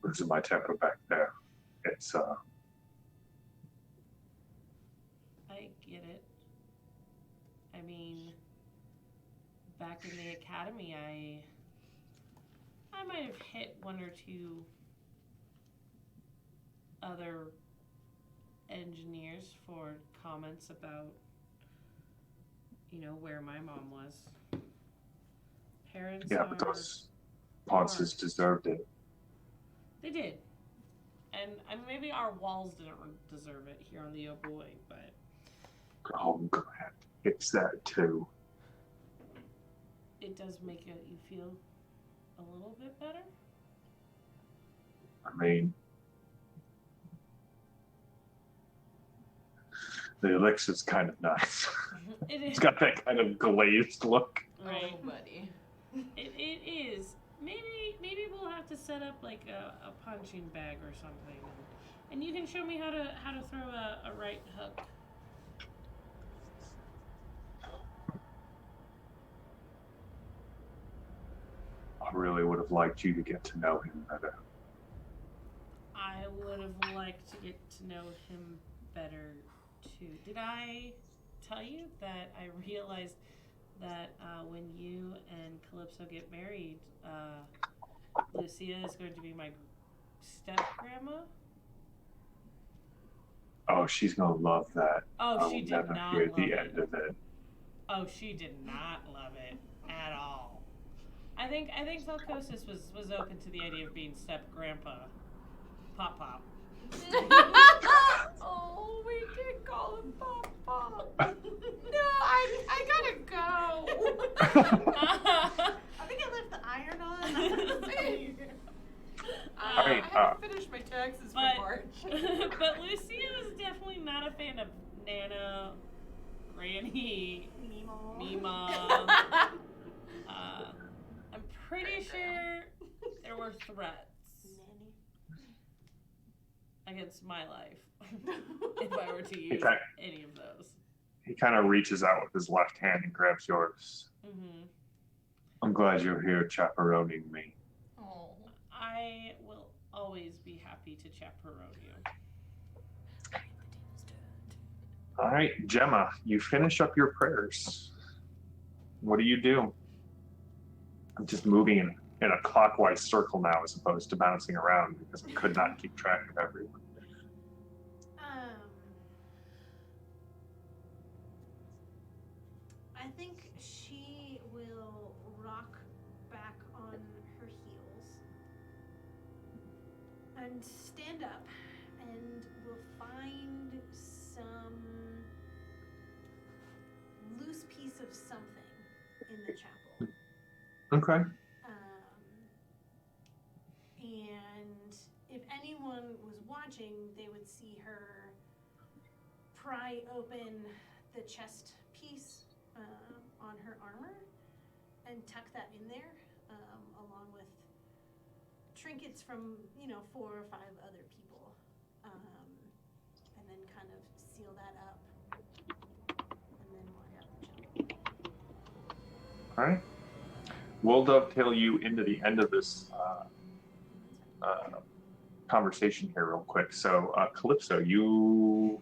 losing my temper back there. It's I get it. I mean, back in the academy, I might have hit one or two other engineers for comments about, where my mom was. Parents yeah, are... but those Ponces deserved it. They did. And maybe our walls didn't deserve it here on the Oh Boy, but... Oh, I'm gonna have to fix that too. It does make you feel a little bit better? I mean, the elixir's kind of nice. It It's is. got that kind of glazed look. Right. Oh, buddy. It is. Maybe we'll have to set up like a punching bag or something, and you can show me how to throw a right hook. I really would have liked you to get to know him better. I would have liked to get to know him better too. Did I tell you that I realized that when you and Calypso get married, Lucia is going to be my step-grandma? Oh, she's gonna love that. Oh, I she will did never not hear love the it. end of it. Oh, Oh, she did not love it at all. I think Zelkosis was open to the idea of being step grandpa. Pop. Oh, we did call him Pop. No, I gotta go. I think I left the iron on. Alright, I haven't finished my taxes for March. But Lucia was definitely not a fan of Nana, Granny, Mima. I'm pretty sure there were threats against my life if I were to use any of those. He kind of reaches out with his left hand and grabs yours. Mm-hmm. I'm glad you're here chaperoning me. Oh. I will always be happy to chaperone you. All right, Gemma, you finish up your prayers. What do? I'm just moving in a clockwise circle now as opposed to bouncing around because I could not keep track of everyone. I think she will rock back on her heels and stand up, and will find some loose piece of something in the chapel. Okay. And if anyone was watching, they would see her pry open the chest piece on her armor and tuck that in there, along with trinkets from 4 or 5 other people, and then kind of seal that up and then walk out the chapel. All right. We'll dovetail you into the end of this conversation here real quick. So, Calypso, you...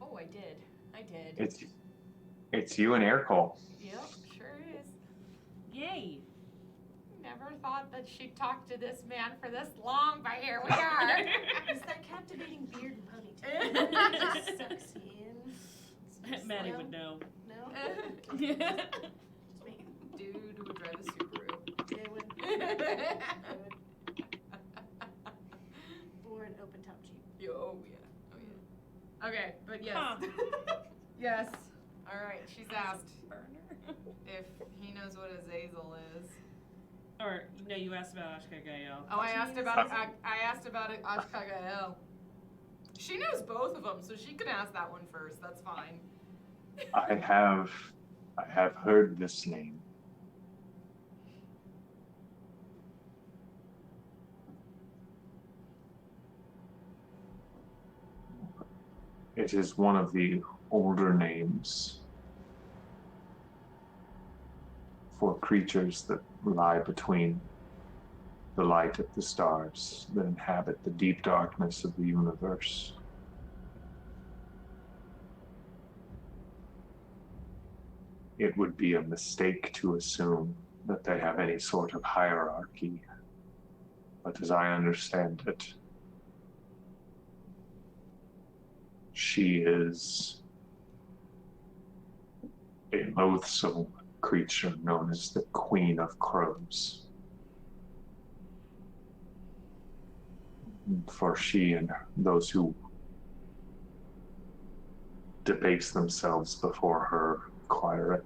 Oh, I did. It's you and Aircole. Yep, sure is. Yay! Never thought that she'd talk to this man for this long, but here we are. It's that captivating beard and ponytail. It just sucks you in. Maddie would know. No? Yeah. Just me. Dude who would drive a Subaru. They would. Or an open top Jeep. Oh yeah. Okay, but yes. Huh. Yes. All right. She's asked Burner. if he knows what Azazel is. Or no, you asked about Ashkagael. Oh, I asked about Ashkagael. She knows both of them, so she can ask that one first. That's fine. I have heard this name. It is one of the older names for creatures that lie between the light of the stars that inhabit the deep darkness of the universe. It would be a mistake to assume that they have any sort of hierarchy, but as I understand it, she is a loathsome creature known as the Queen of Crows. For she and those who debase themselves before her acquire a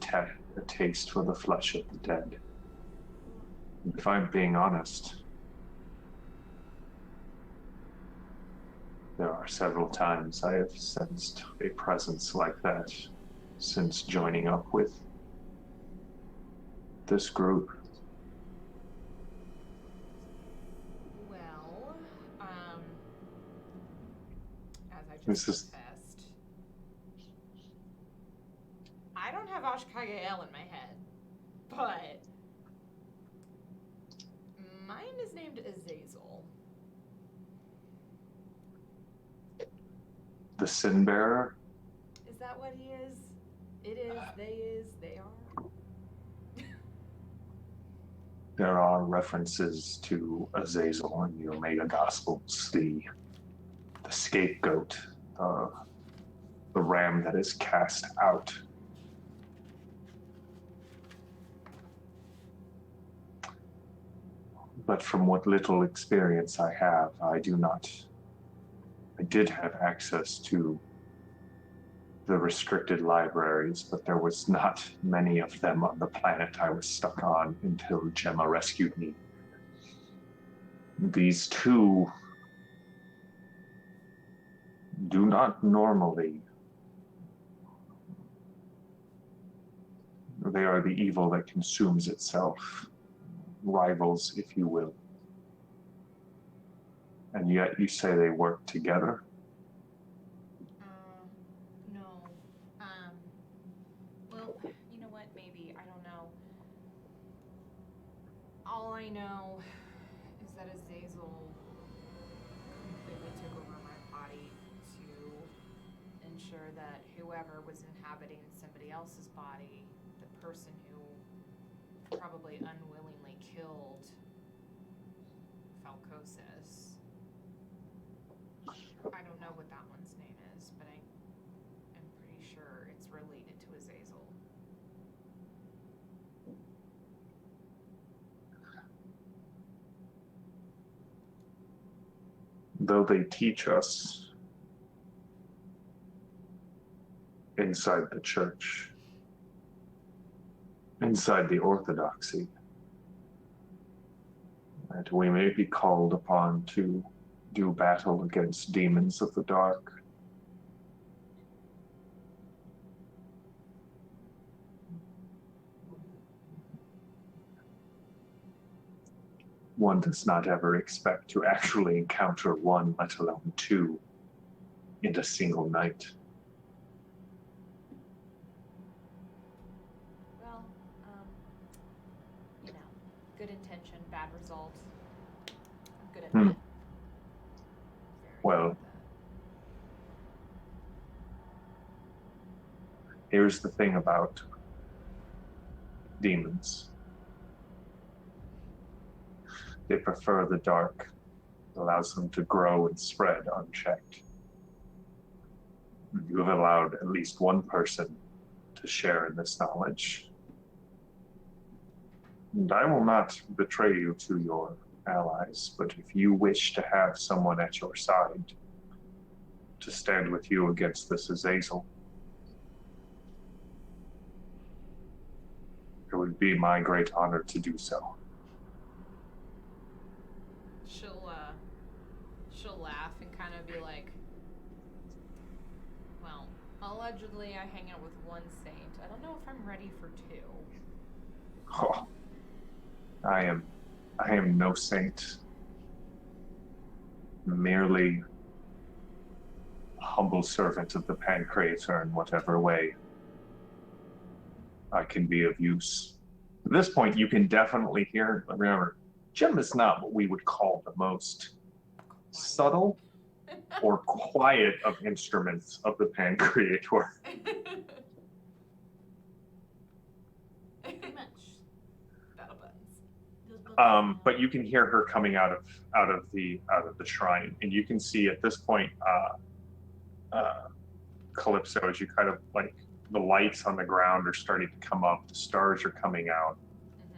taste for the flesh of the dead. If I'm being honest, there are several times I have sensed a presence like that since joining up with this group. Well, as I This just is- confessed, I don't have Ashkagael in my head, but mine is named Azazel. The Sin Bearer? Is that what he is? It is, they are. There are references to Azazel in the Omega Gospels, the scapegoat, the ram that is cast out But from what little experience I have, I did have access to the restricted libraries, but there was not many of them on the planet I was stuck on until Gemma rescued me. These two do not normally. They are the evil that consumes itself. Rivals, if you will. And yet you say they work together? No. Well, you know what, maybe, I don't know. All I know is that Azazel completely took over my body to ensure that whoever was inhabiting somebody else's body, the person who probably unwillingly killed Falcosis. I don't know what that one's name is, but I'm pretty sure it's related to Azazel. Though they teach us inside the church, inside the orthodoxy, that we may be called upon to do battle against demons of the dark. One does not ever expect to actually encounter one, let alone two, in a single night. Well, good intention, bad result. I'm good at that. Very Well, good at that. Here's the thing about demons. They prefer the dark. It allows them to grow and spread unchecked. You have allowed at least one person to share in this knowledge. And I will not betray you to your allies, but if you wish to have someone at your side to stand with you against this Azazel, it would be my great honor to do so. She'll laugh and kind of be like, well, allegedly I hang out with one saint. I don't know if I'm ready for two. Oh, I am no saint. Merely a humble servant of the Pancreator in whatever way I can be of use. At this point, you can definitely hear, remember, Jim is not what we would call the most subtle or quiet of instruments of the Pancreator. Pretty much. Battle buttons. Those buttons. But you can hear her coming out of the shrine, and you can see at this point, Calypso, as you kind of like the lights on the ground are starting to come up, the stars are coming out,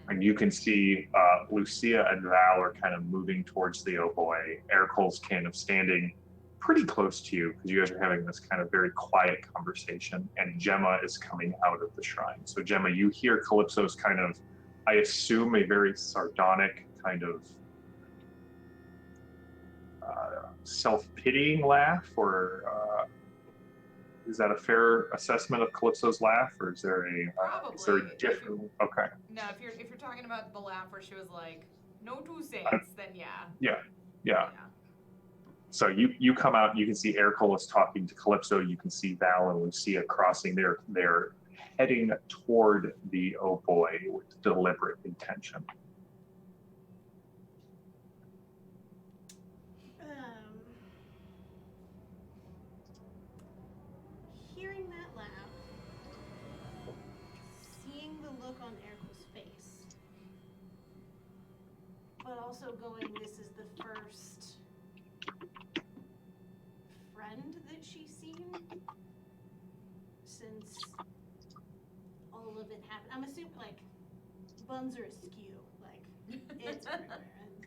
and you can see Lucia and Val are kind of moving towards the oboe. Ercol's kind of standing pretty close to you because you guys are having this kind of very quiet conversation, and Gemma is coming out of the shrine. So Gemma, you hear Calypso's kind of, I assume, a very sardonic kind of self-pitying laugh, or is that a fair assessment of Calypso's laugh, or is there a different? Okay. No, if you're talking about the laugh where she was like, "No two saints," then yeah. Yeah. So you come out, you can see Ercol is talking to Calypso, you can see Val and Lucia crossing. They're heading toward the oboe with deliberate intention. Hearing that laugh, seeing the look on Ercol's face, but also going, this is the first friend that she's seen since all of it happened. I'm assuming, like, buns are askew. Like, it's everywhere. And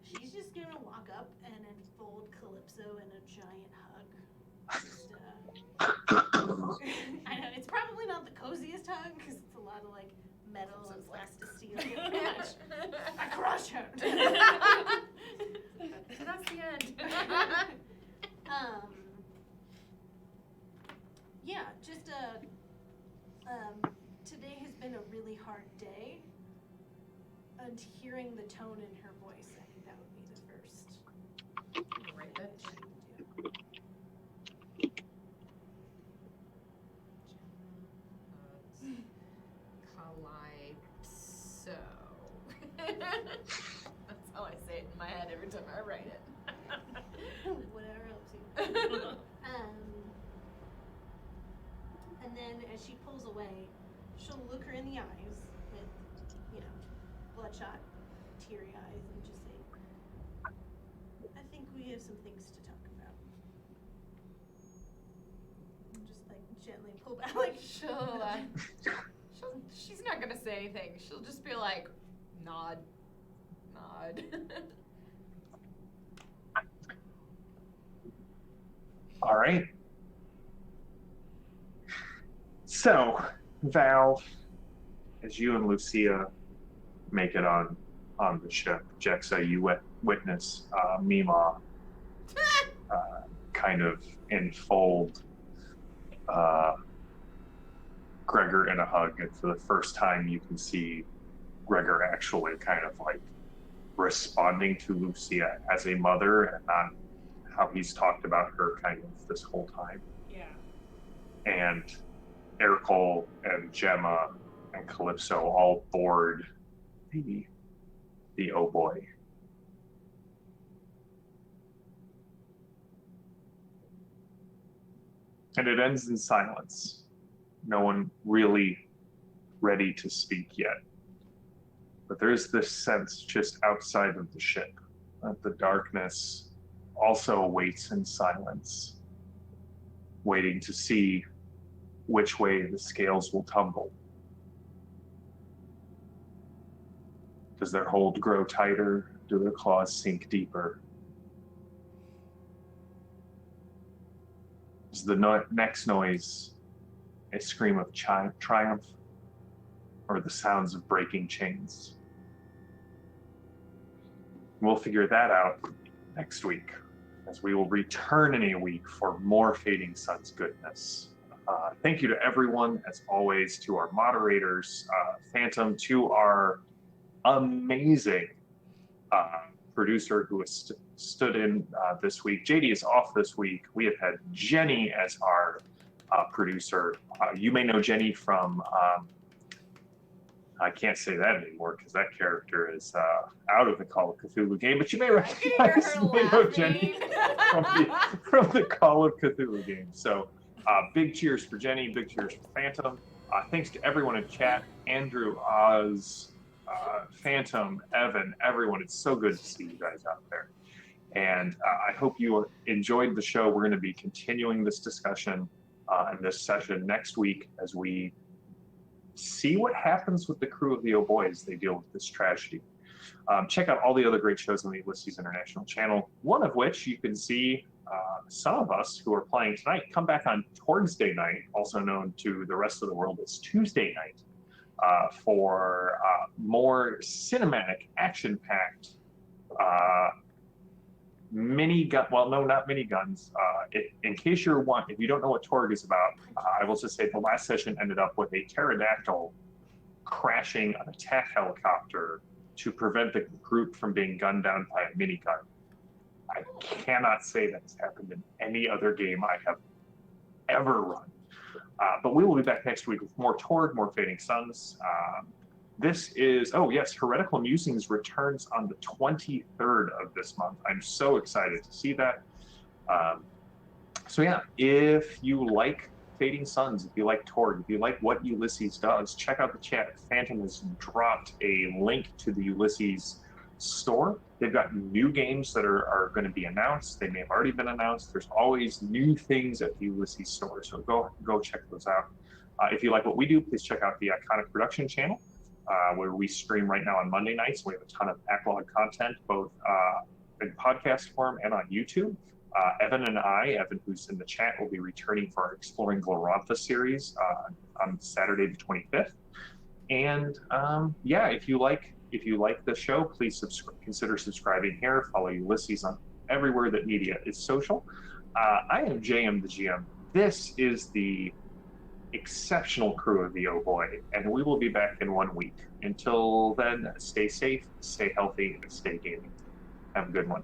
She's just gonna walk up and enfold Calypso in a giant hug. Just, I know it's probably not the coziest hug because it's a lot of like metal and plasticine. I crush her. That's the end. Yeah, just today has been a really hard day, and hearing the tone in her voice, I think that would be the first. Right, bitch. Calypso. That's how I say it in my head every time I write it. Whatever helps you. And then as she pulls away, she'll look her in the eyes with, bloodshot, teary eyes and just say, I think we have some things to talk about. And just like gently pull back, like She's not gonna say anything. She'll just be like, nod. All right. So, Val, as you and Lucia make it on the ship, Jexa, you witness Mima kind of enfold Gregor in a hug, and for the first time you can see Gregor actually kind of like responding to Lucia as a mother and not how he's talked about her kind of this whole time. Yeah. And Ercole and Gemma and Calypso all board the oh boy. And it ends in silence. No one really ready to speak yet. But there's this sense just outside of the ship that the darkness also waits in silence, waiting to see which way the scales will tumble. Does their hold grow tighter? Do their claws sink deeper? Is the next noise a scream of triumph or the sounds of breaking chains? We'll figure that out next week, as we will return in a week for more Fading Suns goodness. Thank you to everyone, as always, to our moderators, Phantom, to our amazing producer who has stood in this week. JD is off this week. We have had Jenny as our producer. You may know Jenny from, I can't say that anymore because that character is out of the Call of Cthulhu game, but you may recognize Jenny from the Call of Cthulhu game. So big cheers for Jenny, big cheers for Phantom. Thanks to everyone in chat, Andrew, Oz, Phantom, Evan, everyone. It's so good to see you guys out there. And I hope you enjoyed the show. We're going to be continuing this discussion in this session next week as we see what happens with the crew of the Oh Boy as they deal with this tragedy. Check out all the other great shows on the Ulysses International channel, one of which you can see some of us who are playing tonight come back on Torgsday night, also known to the rest of the world as Tuesday night, for more cinematic, action-packed not mini guns. In case if you don't know what Torg is about, I will just say the last session ended up with a pterodactyl crashing an attack helicopter to prevent the group from being gunned down by a minigun. I cannot say that's happened in any other game I have ever run. But we will be back next week with more Torg, more Fading Suns. This is, Heretical Musings returns on the 23rd of this month. I'm so excited to see that. If you like Fading Suns, if you like Torg, if you like what Ulysses does, check out the chat. Phantom has dropped a link to the Ulysses store. They've got new games that are going to be announced. They may have already been announced. There's always new things at the Ulysses store, so go check those out. If you like what we do, please check out the Iconic Production channel. where we stream right now on Monday nights. We have a ton of Epilogue content, both in podcast form and on YouTube. Evan and Evan, who's in the chat, will be returning for our Exploring Glorantha series on Saturday the 25th. And yeah, if you like the show, please consider subscribing here. Follow Ulysses on everywhere that media is social. I am JM the GM. This is the exceptional crew of the Oh Boy, and we will be back in 1 week. Until then, stay safe, stay healthy, and stay gaming. Have a good one.